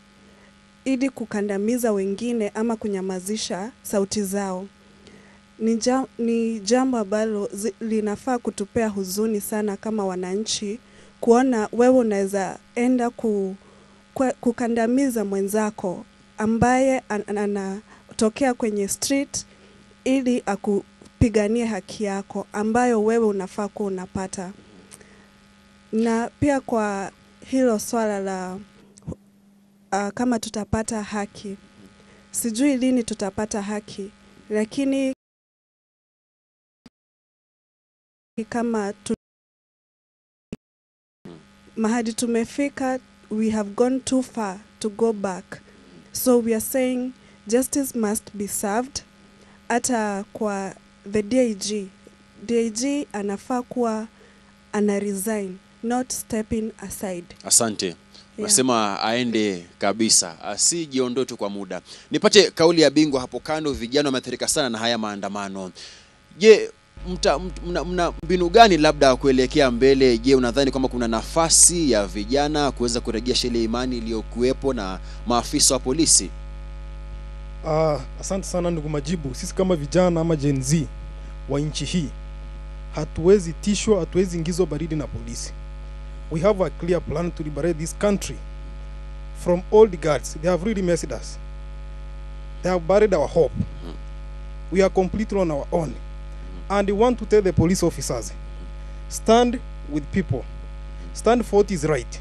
ili kukandamiza wengine ama kunyamazisha sauti zao. Ni jambo ambalo linafaa kutupea huzuni sana kama wananchi, kuona wewe unaweza enda kukandamiza mwenzako ambaye anatokea kwenye street ili akupiganie haki yako ambayo wewe unafaa kuwa unapata. Na pia kwa hilo swala la kama tutapata haki. Sijui lini tutapata haki, lakini kama mahali tumefika, we have gone too far to go back. So we are saying justice must be served. Hata kwa the DIG anafaa kuwa ana resign, not stepping aside. Asante. Nasema aende kabisa, asijiondoe tu kwa muda. Nipate kauli ya bingwa hapo kando. Vijana wameathirika sana na haya maandamano. Je, mna mbinu gani labda kuelekea mbele? Je, unadhani kwamba kuna nafasi ya vijana kuweza kurejesha ile imani iliyokuwepo na maafisa wa polisi? Asante sana ndugu Majibu. Sisi kama vijana ama Gen Z wa nchi hii hatuwezi tishwa, hatuwezi ingizwa baridi na polisi. We have a clear plan to liberate this country from all the guards. They have really messed us. They have buried our hope. We are completely on our own. And we want to tell the police officers, stand with people. Stand for what is right.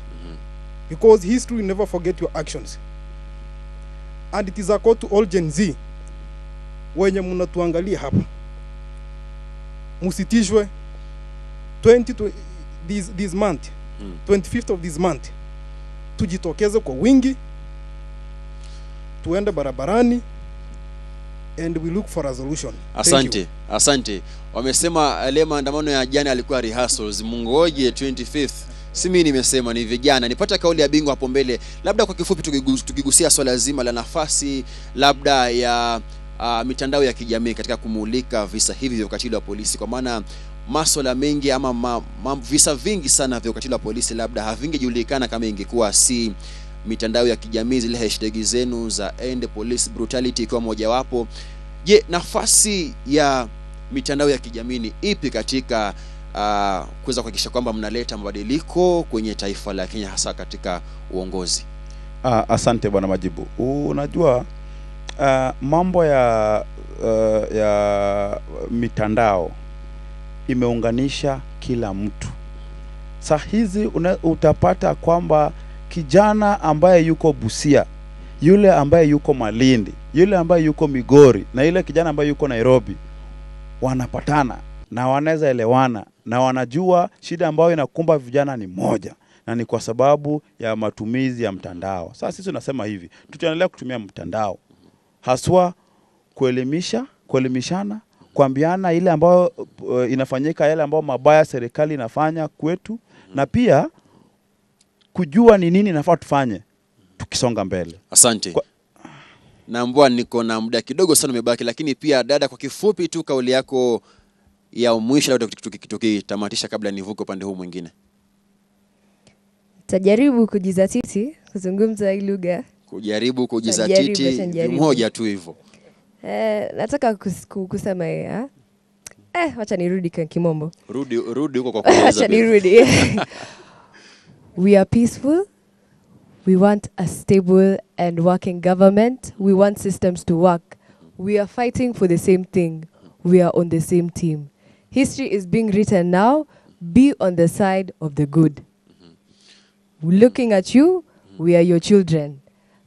Because history will never forget your actions. And it is a call to all Gen Z. Wenye mnatuangalia hapa, musitishwe. This month, 25th of this month, tujitokeze kwa wingi, tuende barabarani, and we look for a solution. Asante, asante. Wamesema ile maandamano ya jana alikuwa rehearsals, mungoje 25th. Si mimi nimesema, ni vijana. Nipata kauli ya bingwa hapo mbele. Labda kwa kifupi tukigusia swala zima la nafasi labda ya mitandao ya kijamii katika kumulika visa hivi vya ukatili wa polisi, kwa maana masuala mengi ama visa vingi sana vya ukatili wa polisi labda havingejulikana kama ingekuwa si mitandao ya kijamii, zile hashtag zenu za end police brutality ikiwa mojawapo. Je, nafasi ya mitandao ya kijamii ni ipi katika kuweza kuhakikisha kwamba mnaleta mabadiliko kwenye taifa la Kenya, hasa katika uongozi? Asante bwana Majibu. Unajua mambo ya mitandao imeunganisha kila mtu. Saa hizi utapata kwamba kijana ambaye yuko Busia, yule ambaye yuko Malindi, yule ambaye yuko Migori na yule kijana ambaye yuko Nairobi wanapatana na wanaweza elewana na wanajua shida ambayo inakumba vijana ni moja, na ni kwa sababu ya matumizi ya mtandao. Sasa sisi tunasema hivi, tutaendelea kutumia mtandao haswa kuelimishana, kuambiana ile ambayo inafanyika, yale ambayo mabaya serikali inafanya kwetu, na pia kujua ni nini nafaa tufanye tukisonga mbele. Asante. Naambua niko na muda kidogo sana umebaki, lakini pia dada, kwa kifupi tu kauli yako ya mwisho labda tukitamatisha kabla nivuke upande huu mwingine. Tajaribu kujizatiti kuzungumza hii lugha. Kujaribu kujizatiti mmoja tu hivyo. Nataka kusema wacha nirudi kwa kimombo. Rudi huko kwa kueleza. Wacha nirudi. We are peaceful. We want a stable and working government. We want systems to work. We are fighting for the same thing. We are on the same team. History is being written now. Be on the side of the good. Looking at you, we are your children.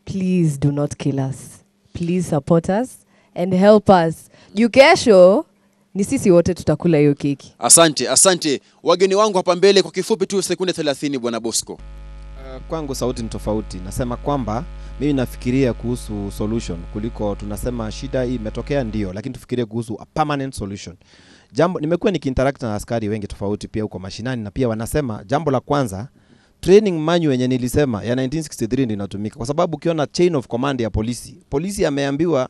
Please do not kill us. Please support us and help us. Kesho ni sisi wote tutakula hiyo keki. Asante, asante. Wageni wangu hapa mbele, kwa kifupi tu sekunde 30 bwana Bosco. Kwangu sauti ni tofauti. Nasema kwamba mimi nafikiria kuhusu solution kuliko tunasema shida hii imetokea ndio, lakini tufikirie kuhusu a permanent solution. Jambo nimekuwa nikiinteract na askari wengi tofauti pia huko mashinani, na pia wanasema jambo la kwanza, training manual yenye nilisema ya 1963 ndio inatumika, kwa sababu ukiona chain of command ya polisi ameambiwa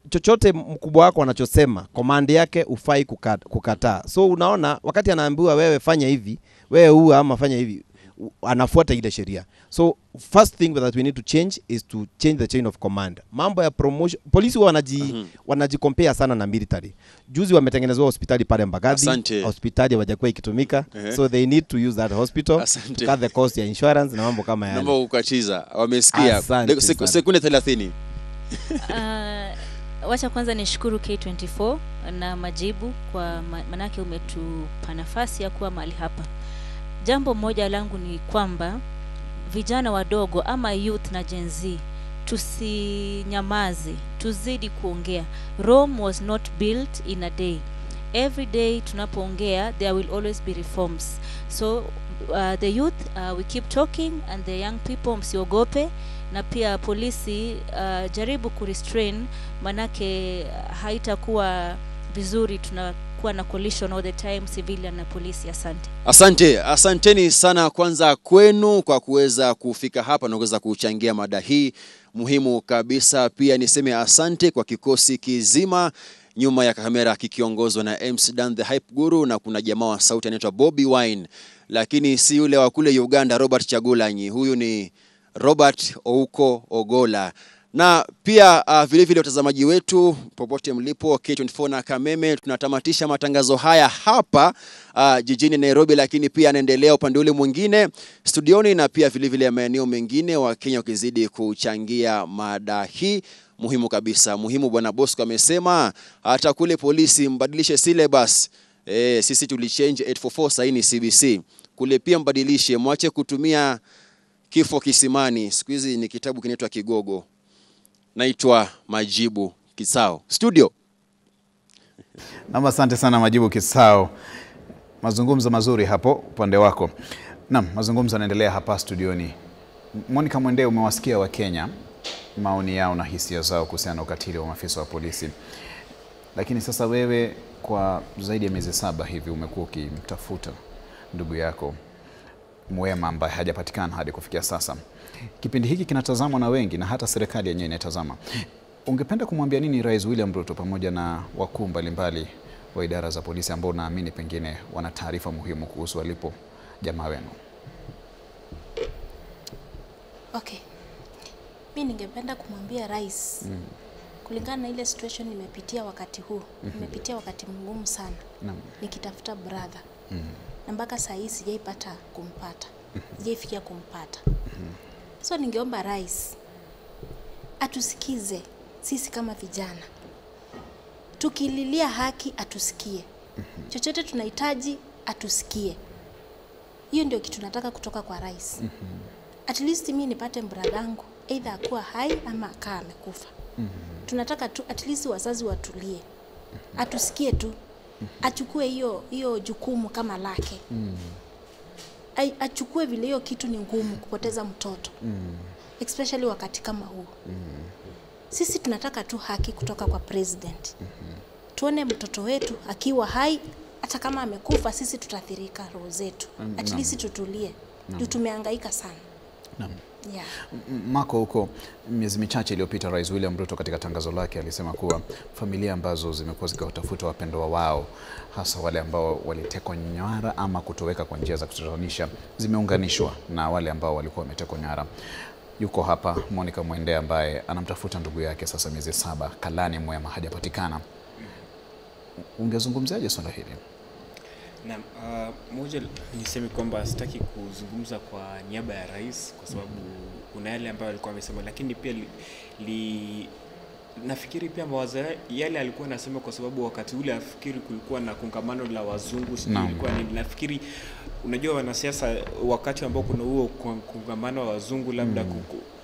chochote mkubwa wako anachosema command yake ufai kukataa. So unaona wakati anaambiwa wewe fanya hivi, wewe huu ama fanya hivi, anafuata ile sheria. So first thing that we need to change is to change the chain of command. Mambo ya promotion, polisi wanajicompare sana na military. Juzi wametengenezwa hospitali pale Mbagathi, hospitali hawajakuwa ikitumika. So they need to use that hospital to cut the cost ya insurance na mambo kama yale. Naomba ukatiza, wamesikia. Sekunde 30. Wacha kwanza nishukuru K24 na Majibu kwa manake umetupa nafasi ya kuwa mahali hapa. Jambo moja langu ni kwamba vijana wadogo ama youth na Gen Z tusinyamaze, tuzidi kuongea. Rome was not built in a day. Every day tunapoongea there will always be reforms. So the youth we keep talking, and the young people msiogope, na pia polisi jaribu kurestrain, manake haitakuwa vizuri tunakuwa na collision all the time, civilian na polisi. Asante. Asanteni sana kwanza kwenu kwa kuweza kufika hapa na kuweza kuchangia mada hii muhimu kabisa. Pia niseme asante kwa kikosi kizima nyuma ya kamera kikiongozwa na MC Dan the Hype Guru, na kuna jamaa wa sauti anaitwa Bobby Wine, lakini si yule wa kule Uganda Robert Chagulanyi. Huyu ni Robert Ouko Ogola. Na pia vile vile watazamaji wetu popote mlipo K24 na Kameme, tunatamatisha matangazo haya hapa jijini Nairobi, lakini pia anaendelea upande ule mwingine studioni, na pia vile vile maeneo mengine wa Kenya wakizidi kuchangia mada hii muhimu kabisa. Muhimu bwana Bosco amesema hata kule polisi mbadilishe syllabus. Sisi tulichange 844 saini CBC. Kule pia mbadilishe, mwache kutumia kifo kisimani. Siku hizi ni kitabu kinaitwa Kigogo. Naitwa Majibu Kisao. Studio. Naam, asante sana Majibu Kisao. Mazungumzo mazuri hapo upande wako. Naam, mazungumzo yanaendelea hapa studioni. Monica Mwende, umewasikia wa Kenya maoni yao na hisia zao kuhusiana na ukatili wa maafisa wa polisi. Lakini sasa wewe kwa zaidi ya miezi 7 hivi umekuwa ukimtafuta ndugu yako Mwema ambaye hajapatikana hadi kufikia sasa. Kipindi hiki kinatazamwa na wengi na hata serikali yenyewe inatazama. Ungependa kumwambia nini Rais William Ruto pamoja na wakuu mbalimbali wa idara za polisi ambao naamini pengine wana taarifa muhimu kuhusu walipo jamaa wenu? Okay. Mimi ningependa kumwambia rais kulingana na ile situation nimepitia wakati huu. Nimepitia wakati mgumu sana. Nikitafuta brother. Na mpaka saa hii sijaipata kumpata. Sijaifikia kumpata. So ningeomba rais atusikize sisi kama vijana. Tukililia haki atusikie. Chochote tunahitaji atusikie. Hiyo ndio kitu nataka kutoka kwa rais. At least mimi nipate bradangu either akuwa hai ama akaa amekufa. Tunataka tu at least wazazi watulie. Atusikie tu. Achukue hiyo jukumu kama lake. Achukue vile hiyo kitu ni ngumu kupoteza mtoto. Especially wakati kama huu. Sisi tunataka tu haki kutoka kwa president. Tuone mtoto wetu akiwa hai, hata kama amekufa sisi tutathirika roho zetu. At least tutulie. Tumehangaika sana. Naam. Yeah. Mako, huko miezi michache iliyopita Rais William Ruto katika tangazo lake alisema kuwa familia ambazo zimekuwa zikitafuta wapendwa wao, hasa wale ambao walitekwa nyara ama kutoweka kwa njia za kutatanisha, zimeunganishwa na wale ambao walikuwa wametekwa nyara. Yuko hapa Monica Mwende ambaye anamtafuta ndugu yake sasa miezi 7, Kalani Mwema, hajapatikana. Ungezungumziaje swala hili? Na moja niseme kwamba sitaki kuzungumza kwa niaba ya rais kwa sababu kuna yale ambayo alikuwa amesema, lakini pia nafikiri pia mawazo yale alikuwa anasema kwa sababu wakati ule nafikiri kulikuwa na kongamano la wazungu, ilikuwa nafikiri unajua wanasiasa wakati ambao kuna huo kongamano wa wazungu labda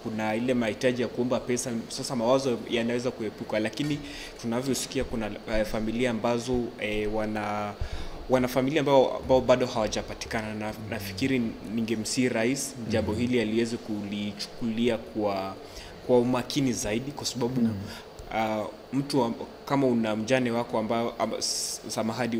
kuna ile mahitaji ya kuomba pesa, sasa mawazo yanaweza kuepuka, lakini tunavyosikia kuna familia ambazo wana familia ambao bado hawajapatikana, na nafikiri ningemsihi rais jambo hili aliweze kulichukulia kwa umakini zaidi, kwa sababu mtu kama una mjane wako ambao samahadi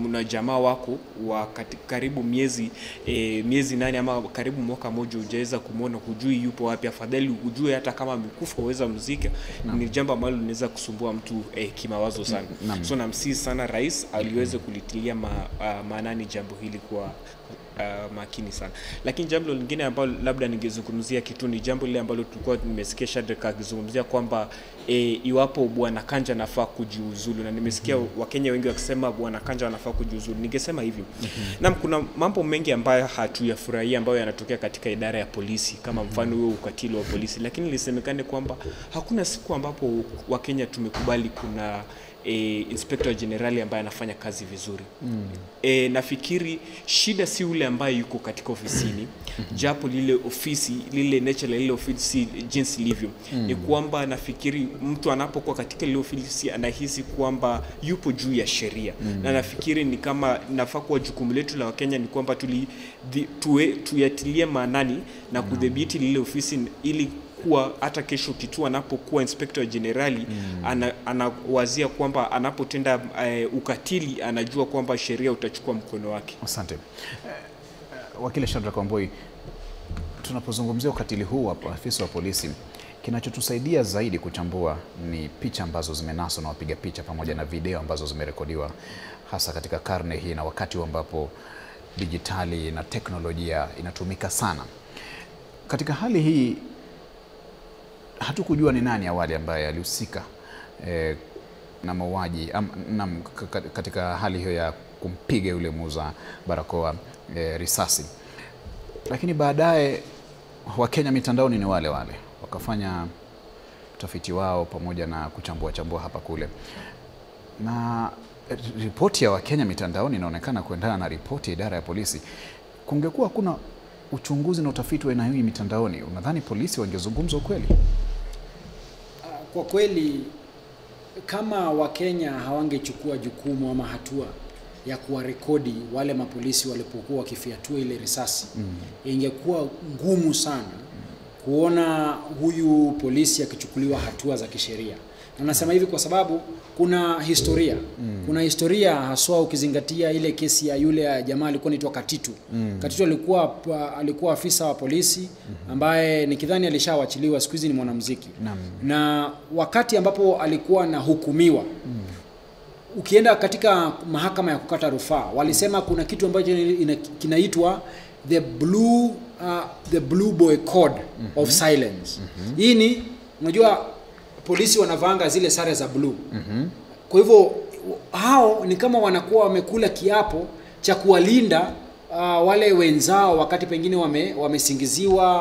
una jamaa wako wa karibu miezi 8 ama karibu mwaka mmoja hujaweza kumuona, hujui yupo wapi, afadhali ujue hata kama amekufa uweza mzika. Ni jambo ambalo linaweza kusumbua mtu kimawazo sana. So namsihi sana rais aliweze kulitilia maanani jambo hili kwa makini sana. Lakini jambo lingine ambalo labda ningezungumzia kitu ni jambo lile ambalo tulikuwa tumesikia Shadrack akizungumzia kwamba iwapo Bwana Kanja anafaa kujiuzulu, na nimesikia Wakenya wengi wakisema Bwana Kanja anafaa kujiuzulu. Ningesema hivi, na kuna mambo mengi ambayo hatuyafurahia ambayo yanatokea katika idara ya polisi, kama mfano huo ukatili wa polisi, lakini lisemekane kwamba hakuna siku ambapo Wakenya tumekubali kuna Inspector Generali ambaye anafanya kazi vizuri. Nafikiri shida si ule ambaye yuko katika ofisini, japo lile ofisi, lile nature lile ofisi jinsi livyo, ni kwamba nafikiri mtu anapokuwa katika lile ofisi anahisi kwamba yupo juu ya sheria. Na nafikiri ni kama nafaa kuwa jukumu letu la Wakenya ni kwamba tuyatilie maanani na kudhibiti lile ofisi ili kuwa hata kesho kitu anapokuwa Inspector Generali anawazia kwamba anapotenda ukatili anajua kwamba sheria utachukua mkono wake. Asante. Wakili Shadrack Wambui, tunapozungumzia ukatili huu wa afisa wa polisi, kinachotusaidia zaidi kuchambua ni picha ambazo zimenaswa na wapiga picha pamoja na video ambazo zimerekodiwa, hasa katika karne hii na wakati ambapo dijitali na teknolojia inatumika sana. Katika hali hii hatukujua ni nani awali ambaye alihusika na mauaji katika hali hiyo ya kumpiga yule muuza barakoa risasi. Lakini baadaye Wakenya mitandaoni ni wale wale, wakafanya utafiti wao pamoja na kuchambua hapa kule, na ripoti ya Wakenya mitandaoni inaonekana kuendana na ripoti ya idara ya polisi. Kungekuwa kuna uchunguzi na utafiti wa aina hii mitandaoni, unadhani polisi wangezungumza ukweli? Kwa kweli, kama Wakenya hawangechukua jukumu ama hatua ya kuwarekodi wale mapolisi walipokuwa wakifiatua ile risasi, ingekuwa ngumu sana kuona huyu polisi akichukuliwa hatua za kisheria. Na nasema hivi kwa sababu kuna historia. Kuna historia haswa ukizingatia ile kesi ya yule jamaa alikuwa anaitwa Katitu. Katitu alikuwa afisa wa polisi ambaye nikidhani alishawachiliwa, siku hizi ni mwanamuziki. Na wakati ambapo alikuwa na hukumiwa, ukienda katika mahakama ya kukata rufaa, walisema kuna kitu ambacho kinaitwa the blue boy code of silence. Hii ni, unajua polisi wanavanga zile sare za blue. Kwa hivyo hao ni kama wanakuwa wamekula kiapo cha kuwalinda wale wenzao wakati pengine wamesingiziwa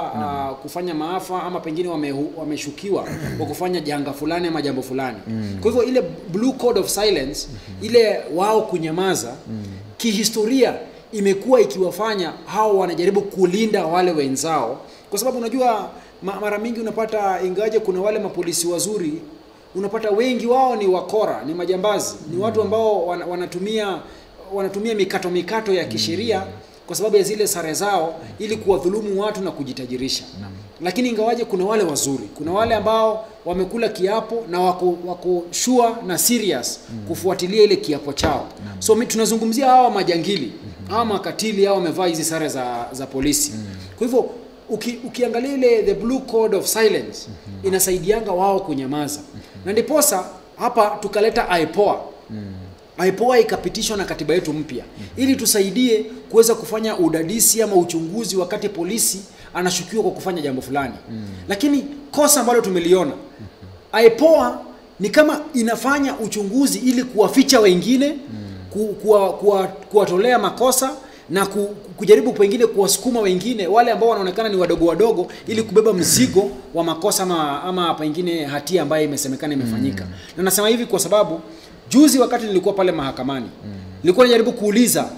kufanya maafa, ama pengine wameshukiwa kwa kufanya janga fulani ama jambo fulani. Kwa hivyo ile blue code of silence, ile wao kunyamaza, kihistoria imekuwa ikiwafanya hao wanajaribu kulinda wale wenzao, kwa sababu unajua mara mingi unapata, ingaje kuna wale mapolisi wazuri, unapata wengi wao ni wakora, ni majambazi, ni watu ambao wanatumia mikato ya kisheria kwa sababu ya zile sare zao ili kuwadhulumu watu na kujitajirisha. Lakini ingawaje kuna wale wazuri, kuna wale ambao wamekula kiapo na wako sure na serious kufuatilia ile kiapo chao. So tunazungumzia hawa majangili, hawa makatili, hawa wamevaa hizi sare za polisi. Kwa hivyo ukiangalia ile the blue code of silence inasaidianga wao kunyamaza. Na ndiposa hapa tukaleta IPOA. IPOA ikapitishwa na katiba yetu mpya ili tusaidie kuweza kufanya udadisi ama uchunguzi wakati polisi anashukiwa kwa kufanya jambo fulani. Lakini kosa ambalo tumeliona, IPOA ni kama inafanya uchunguzi ili kuwaficha wengine, kuwatolea makosa na kujaribu pengine kuwasukuma wengine wale ambao wanaonekana ni wadogo ili kubeba mzigo wa makosa ama pengine hatia ambayo imesemekana imefanyika. Na nasema hivi kwa sababu juzi wakati nilikuwa pale mahakamani,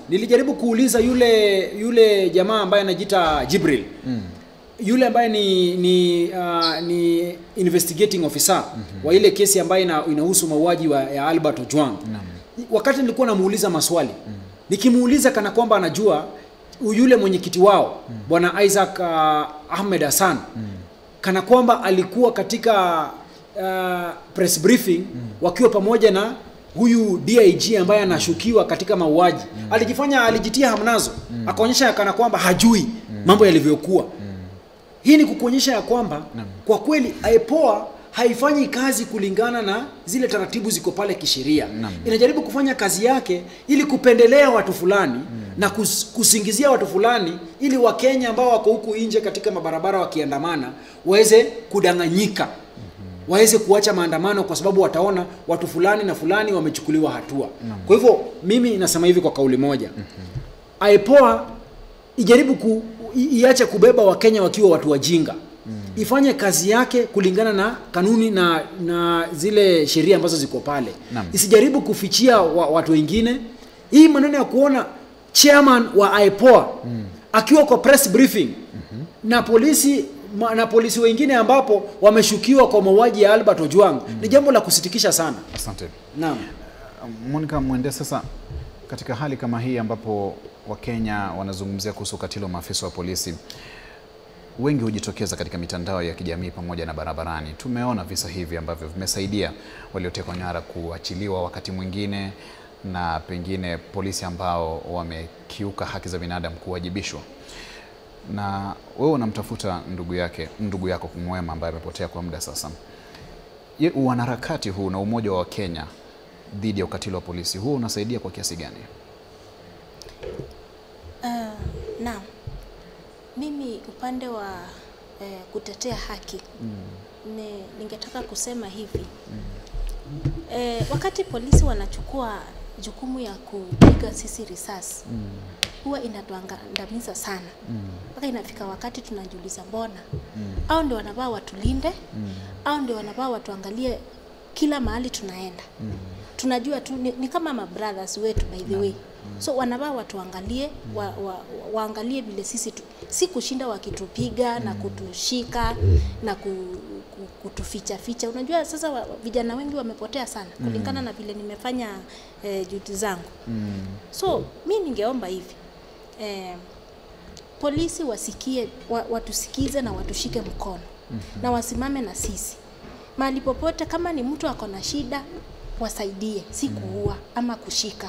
nilijaribu kuuliza yule jamaa ambaye anajiita Jibril, yule ambaye ni investigating officer wa ile kesi ambayo inahusu mauaji ya Albert Ojwang. Wakati nilikuwa namuuliza maswali, nikimuuliza kana kwamba anajua yule mwenyekiti wao bwana Isaac Ahmed Hassan, kana kwamba alikuwa katika press briefing wakiwa pamoja na huyu DIG ambaye anashukiwa katika mauaji. Alijitia hamnazo, akaonyesha kana kwamba hajui mambo yalivyokuwa. Hii ni kukuonyesha ya kwamba kwa kweli IPOA haifanyi kazi kulingana na zile taratibu ziko pale kisheria. Inajaribu kufanya kazi yake ili kupendelea watu fulani na kusingizia watu fulani ili Wakenya ambao wako huku nje katika mabarabara wakiandamana waweze kudanganyika. Waweze kuacha maandamano kwa sababu wataona watu fulani na fulani wamechukuliwa hatua. Kwa hivyo mimi nasema hivi kwa kauli moja. IPOA ijaribu iache kubeba Wakenya wakiwa watu wajinga. ifanye kazi yake kulingana na kanuni na zile sheria ambazo ziko pale. Isijaribu kufichia watu wengine. Hii maneno ya kuona chairman wa IPOA akiwa kwa press briefing na polisi wengine ambapo wameshukiwa kwa mauaji ya Albert Ojwang ni jambo la kusitikisha sana. Asante. Naam. Monica Mwende, sasa katika hali kama hii ambapo Wakenya wanazungumzia kuhusu ukatili wa maafisa wa polisi, wengi hujitokeza katika mitandao ya kijamii pamoja na barabarani. Tumeona visa hivi ambavyo vimesaidia waliotekwa nyara kuachiliwa wakati mwingine, na pengine polisi ambao wamekiuka haki za binadamu kuwajibishwa. Na wewe unamtafuta ndugu yako mwema ambaye amepotea kwa muda sasa. Je, uanaharakati huu na umoja wa Kenya dhidi ya ukatili wa polisi huu unasaidia kwa kiasi gani? Naam. Mimi upande wa kutetea haki ningetaka kusema hivi. Wakati polisi wanachukua jukumu ya kupiga sisi risasi, huwa inatuangamiza sana. Mpaka inafika wakati tunajiuliza mbona? Au ndio wanabaa watulinde? Au ndio wanabaa watuangalie kila mahali tunaenda? Tunajua tu ni kama ma brothers wetu by the way. So wanabaa watuangalie, waangalie vile sisi si kushinda wakitupiga na kutushika na kutuficha. Unajua sasa vijana wengi wamepotea sana kulingana na vile nimefanya duty zangu. So mimi ningeomba hivi. Polisi wasikie, watusikize na watushike mkono. Na wasimame na sisi. Mahali popote kama ni mtu ako na shida, wasaidie, si kuua ama kushika.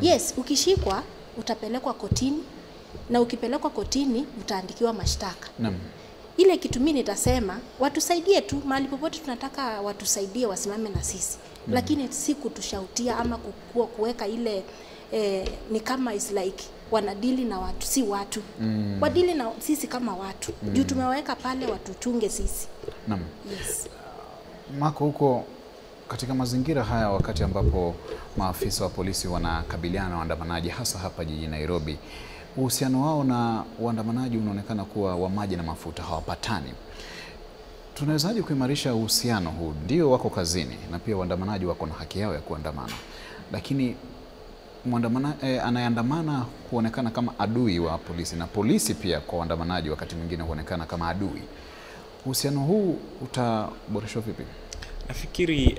Yes, ukishikwa utapelekwa kotini, na ukipelekwa kotini utaandikiwa mashtaka. Ile kitu mimi nitasema watusaidie tu, mahali popote tunataka watusaidie, wasimame na sisi. Lakini si kutushautia ama kuweka ile ni kama is like wanadili na watu, si watu. Wadili na sisi kama watu. Juu tumeweka pale watuchunge sisi. Naam. Yes. Mako, huko katika mazingira haya, wakati ambapo maafisa wa polisi wanakabiliana na waandamanaji hasa hapa jijini Nairobi, uhusiano wao na waandamanaji unaonekana kuwa wa maji na mafuta, hawapatani. Tunawezaje kuimarisha uhusiano huu? Ndio wako kazini na pia waandamanaji wako na haki yao ya kuandamana, lakini anayeandamana kuonekana kama adui wa polisi, na polisi pia kwa waandamanaji wakati mwingine huonekana kama adui. Uhusiano huu utaboreshwa vipi? Nafikiri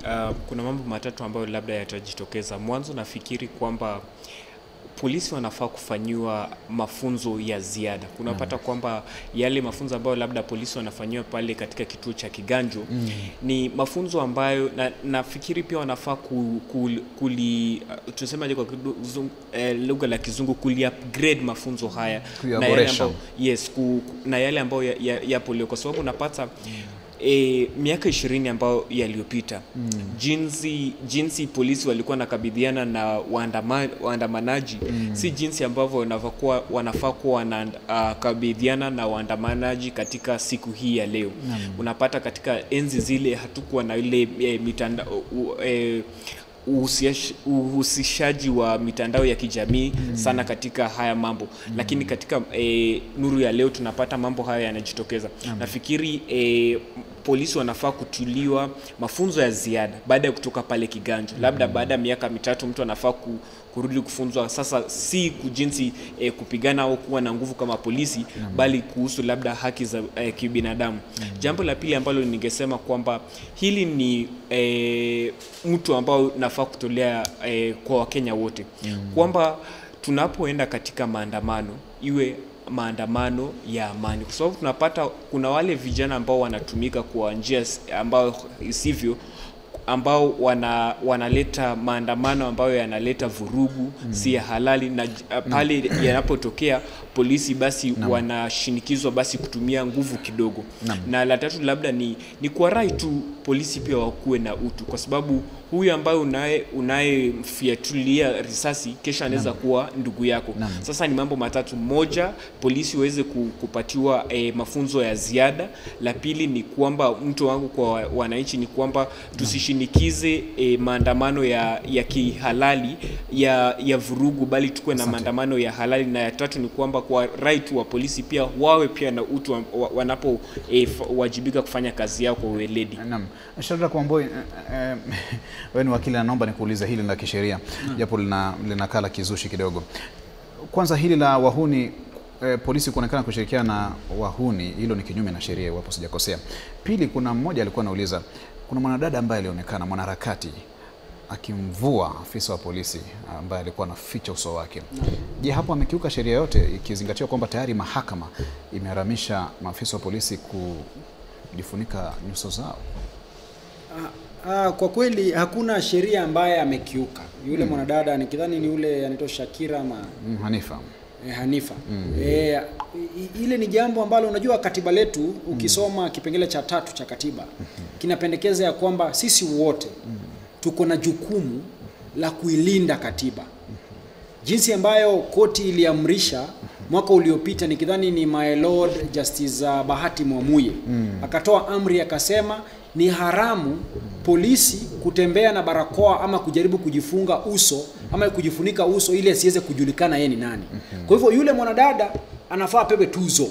kuna mambo matatu ambayo labda yatajitokeza. Mwanzo, nafikiri kwamba polisi wanafaa kufanyiwa mafunzo ya ziada. Kunapata kwamba yale mafunzo ambayo labda polisi wanafanyiwa pale katika kituo cha Kiganjo ni mafunzo ambayo nafikiri pia wanafaa tunasemaje kwa lugha la Kizungu, upgrade mafunzo haya na yale ambayo yapo leo, kwa sababu unapata miaka 20 ambayo yaliyopita jinsi polisi walikuwa nakabidhiana na waandamanaji si jinsi ambavyo wanafaa kuwa wanakabidhiana na waandamanaji katika siku hii ya leo. Unapata katika enzi zile hatukuwa na ile mitandao uhusishaji wa mitandao ya kijamii sana katika haya mambo, lakini katika nuru ya leo tunapata mambo haya yanajitokeza. Nafikiri polisi wanafaa kutuliwa mafunzo ya ziada baada ya kutoka pale Kiganjo. Labda baada ya miaka 3 mtu anafaa kurudi kufunzwa sasa, si kujinsi kupigana au kuwa na nguvu kama polisi, bali kuhusu labda haki za kibinadamu. Jambo la pili ambalo ningesema kwamba hili ni mtu ambao nafaa kutolea kwa Wakenya wote, kwamba tunapoenda katika maandamano iwe maandamano ya amani, kwa sababu tunapata kuna wale vijana ambao wanatumika kwa njia ambao isivyo, ambao wanaleta maandamano ambayo yanaleta vurugu, si ya halali, na pale yanapotokea polisi basi wanashinikizwa basi kutumia nguvu kidogo. Na la tatu labda ni kuwarai tu polisi pia wakuwe na utu, kwa sababu huyu ambaye unayemfiatulia risasi kesho anaweza kuwa ndugu yako. Sasa ni mambo matatu: moja, polisi waweze kupatiwa mafunzo ya ziada; la pili ni kwamba mtu wangu kwa wananchi ni kwamba tusishinikize tushinikize maandamano ya kihalali ya vurugu, bali tukuwe na maandamano ya halali. Na ya tatu ni kwamba kwa right wa polisi pia wawe pia na utu wanapo wajibika kufanya kazi yao kwa weledi. Naam. Shadrack Wamboi, wewe ni wakili, naomba nikuulize hili la kisheria japo linakaa la kizushi kidogo. Kwanza hili la wahuni, polisi kuonekana kushirikiana na wahuni, hilo ni kinyume na sheria iwapo sijakosea. Pili, kuna mmoja alikuwa anauliza, kuna mwanadada ambaye alionekana, mwanaharakati, akimvua afisa wa polisi ambaye alikuwa anaficha uso wake. Je, hapo amekiuka sheria yote, ikizingatiwa kwamba tayari mahakama imeharamisha maafisa wa polisi kujifunika nyuso zao? Kwa kweli hakuna sheria ambaye amekiuka. Yule mwanadada nikidhani ni yule anaitwa Shakira ama Hanifa. Hanifa. Ile ni jambo ambalo unajua katiba letu ukisoma kipengele cha 3 cha katiba kinapendekeza ya kwamba sisi wote tuko na jukumu la kuilinda katiba. Jinsi ambayo koti iliamrisha mwaka uliopita, nikidhani ni my lord Justice Bahati Mwamuye akatoa amri akasema ni haramu polisi kutembea na barakoa ama kujaribu kujifunga uso ama kujifunika uso ili asiweze kujulikana yeye ni nani. Kwa hivyo yule mwanadada anafaa pewe tuzo.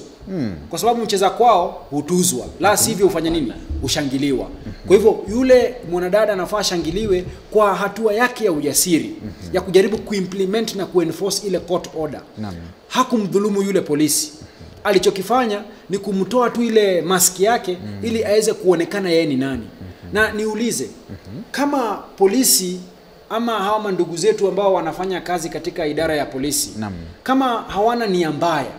Kwa sababu mcheza kwao hutuzwa, la sivyo ufanya nini? Ushangiliwa. Kwa hivyo yule mwanadada anafaa shangiliwe kwa hatua yake ya ujasiri ya kujaribu kuimplement na kuenforce ile court order. Hakumdhulumu yule polisi. Alichokifanya ni kumtoa tu ile maski yake ili aweze kuonekana yeye ni nani. Na niulize, kama polisi ama hawa ndugu zetu ambao wanafanya kazi katika idara ya polisi, kama hawana nia mbaya,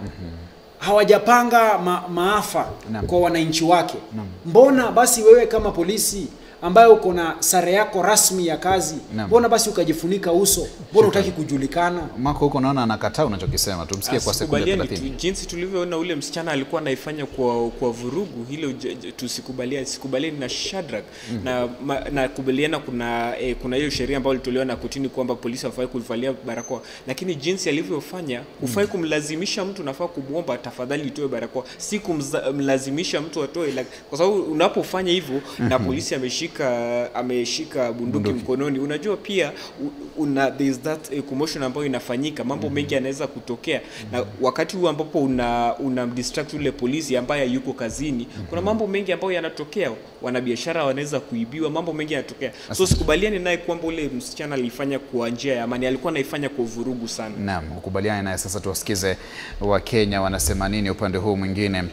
hawajapanga maafa kwa wananchi wake, mbona basi wewe kama polisi ambayo uko na sare yako rasmi ya kazi, mbona basi ukajifunika uso? Mbona hutaki kujulikana? Mako huko naona anakataa unachokisema. Tumsikie kwa sekunde 30. Jinsi tulivyoona ule msichana alikuwa anaifanya kwa vurugu, hilo sikubaliani na Shadrack. Na kubaliana kuna hiyo sheria ambayo ilitolewa na kotini kwamba polisi hawafai kuvalia barakoa, lakini jinsi alivyofanya hufai kumlazimisha mtu, nafaa kumuomba tafadhali itoe barakoa, si kumlazimisha mtu atoe, kwa sababu unapofanya hivyo na polisi ameshika bunduki mkononi, unajua pia there is that commotion ambayo inafanyika, mambo mengi yanaweza kutokea. Na wakati huu ambapo una distract ule polisi ambaye yuko kazini, kuna mambo mengi ambayo yanatokea, wanabiashara wanaweza kuibiwa, mambo mengi yanatokea. So sikubaliani naye kwamba ule msichana alifanya kwa njia ya amani, alikuwa anaifanya kwa vurugu sana. Naam, ukubaliana naye. Sasa tuwasikize wa Kenya wanasema nini upande huu mwingine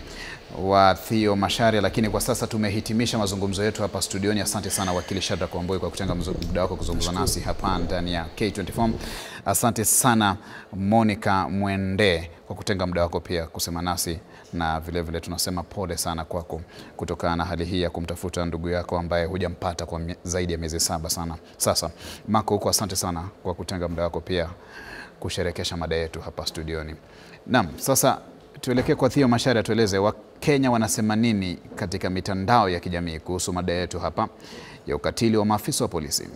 wa Theo Macharia. Lakini kwa sasa tumehitimisha mazungumzo yetu hapa studioni. Asante sana wakili Shadrack Wamboi kwa kutenga muda wako kuzungumza nasi hapa ndani ya K24. Asante sana Monica Mwende kwa kutenga muda wako pia kusema nasi, na vile tunasema pole sana kwako kutokana na hali hii ya kumtafuta ndugu yako ambaye hujampata kwa zaidi ya miezi 7 sana. Sasa Mako huko, asante sana kwa kutenga muda wako pia kusherekesha mada yetu hapa studioni. Naam, sasa tuelekee kwa Theo Macharia, tueleze Wakenya wanasema nini katika mitandao ya kijamii kuhusu mada yetu hapa ya ukatili wa maafisa wa polisi.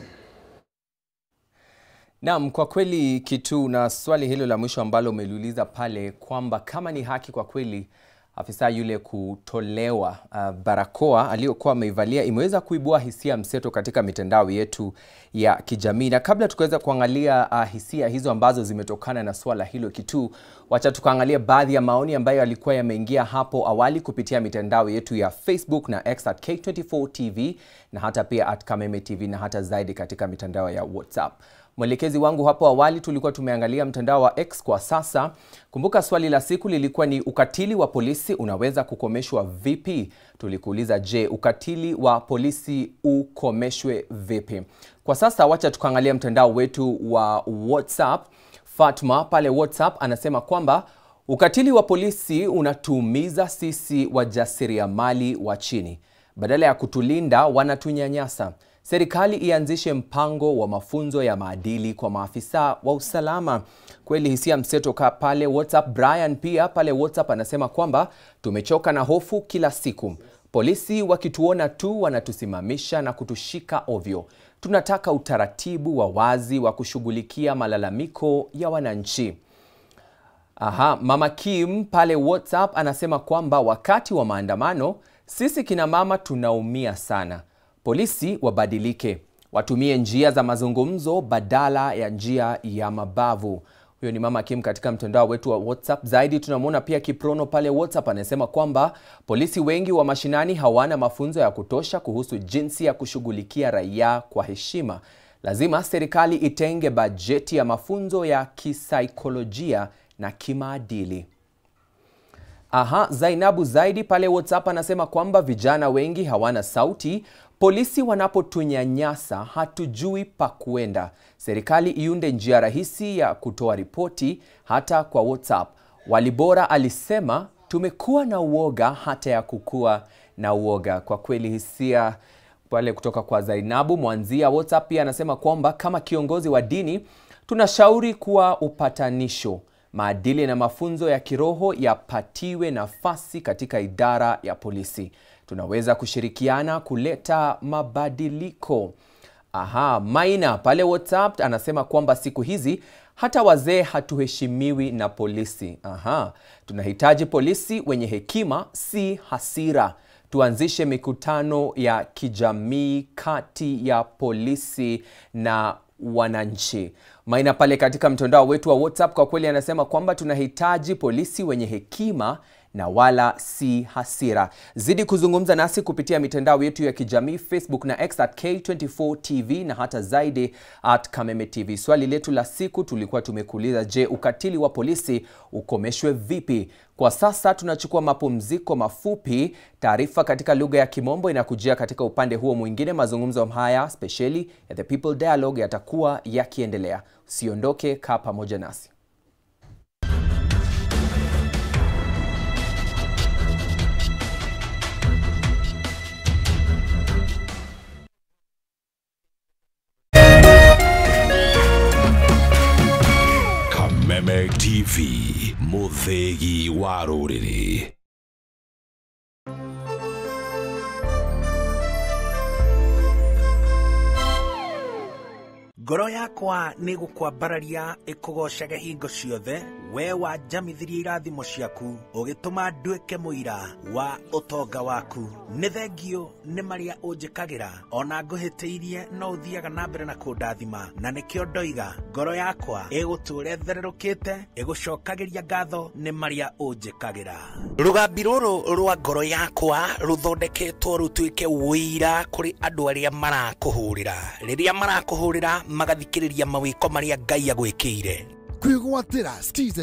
Naam, kwa kweli kitu na swali hilo la mwisho ambalo umeliuliza pale kwamba kama ni haki kwa kweli afisa yule kutolewa barakoa aliyokuwa ameivalia imeweza kuibua hisia mseto katika mitandao yetu ya kijamii. Na kabla tukaweza kuangalia hisia hizo ambazo zimetokana na swala hilo kitu, wacha tukaangalia baadhi ya maoni ambayo yalikuwa yameingia hapo awali kupitia mitandao yetu ya Facebook na X at K24 TV na hata pia at Kameme TV na hata zaidi katika mitandao ya WhatsApp. Mwelekezi wangu hapo awali tulikuwa tumeangalia mtandao wa X kwa sasa. Kumbuka swali la siku lilikuwa ni ukatili wa polisi unaweza kukomeshwa vipi? Tulikuuliza, je, ukatili wa polisi ukomeshwe vipi? Kwa sasa wacha tukaangalia mtandao wetu wa WhatsApp. Fatma pale WhatsApp anasema kwamba ukatili wa polisi unatuumiza sisi wajasiriamali wa chini. Badala ya kutulinda wanatunyanyasa. Serikali ianzishe mpango wa mafunzo ya maadili kwa maafisa wa usalama. Kweli hisia mseto pale WhatsApp. Brian pia pale WhatsApp anasema kwamba tumechoka na hofu kila siku. Polisi wakituona tu wanatusimamisha na kutushika ovyo. Tunataka utaratibu wa wazi wa kushughulikia malalamiko ya wananchi. Mama Kim pale WhatsApp anasema kwamba wakati wa maandamano sisi kina mama tunaumia sana. Polisi wabadilike, watumie njia za mazungumzo badala ya njia ya mabavu. Huyo ni Mama Kim katika mtandao wetu wa WhatsApp. Zaidi tunamwona pia Kiprono pale WhatsApp anasema kwamba polisi wengi wa mashinani hawana mafunzo ya kutosha kuhusu jinsi ya kushughulikia raia kwa heshima. Lazima serikali itenge bajeti ya mafunzo ya kisaikolojia na kimaadili. Zainabu zaidi pale WhatsApp anasema kwamba vijana wengi hawana sauti. Polisi wanapotunyanyasa hatujui pa kuenda. Serikali iunde njia rahisi ya kutoa ripoti hata kwa WhatsApp. Walibora alisema tumekuwa na uoga hata ya kukua na uoga. Kwa kweli hisia pale kutoka kwa Zainabu. Mwanzia WhatsApp pia anasema kwamba kama kiongozi wa dini tunashauri kuwa upatanisho, maadili na mafunzo ya kiroho yapatiwe nafasi katika idara ya polisi. Tunaweza kushirikiana kuleta mabadiliko. Maina pale WhatsApp anasema kwamba siku hizi hata wazee hatuheshimiwi na polisi. Tunahitaji polisi wenye hekima, si hasira. Tuanzishe mikutano ya kijamii kati ya polisi na wananchi. Maina pale katika mtandao wetu wa WhatsApp kwa kweli anasema kwamba tunahitaji polisi wenye hekima na wala si hasira. Zidi kuzungumza nasi kupitia mitandao yetu ya kijamii Facebook na X @K24TV na hata zaidi @KamemeTV. Swali letu la siku tulikuwa tumekuuliza, je, ukatili wa polisi ukomeshwe vipi? Kwa sasa tunachukua mapumziko mafupi. Taarifa katika lugha ya Kimombo inakujia katika upande huo mwingine. Mazungumzo haya specially ya The People Dialogue yatakuwa yakiendelea. Usiondoke, kaa pamoja nasi. Kameme TV, muthegi wa ruriri. Ngoro yakwa nĩ gũkwambararia ĩkũgocage hingo ciothe, we wanjamithirie irathimo ciaku ũgĩtũma nduĩke mũira wa ũtonga waku. Nĩ thengio nĩ marĩa ũnjĩkagĩra, ona ngũhĩtĩirie no ũthiaga na mbere na kũndathima, na nĩkĩo ndoiga ngoro yakwa ĩgũtũũre thererũkĩte ĩgũcokagĩria ngatho nĩ marĩa ũnjĩkagĩra. Rũgambi rũrũ rwa ngoro yakwa rũthondeketwo rũtuĩke ũira kũrĩ andũ arĩa marakũhũrĩra. Rĩrĩa marakũhũrĩra magathikĩrĩria mawĩko marĩa Ngai agwĩkĩire. Kwĩgwatĩra Skiza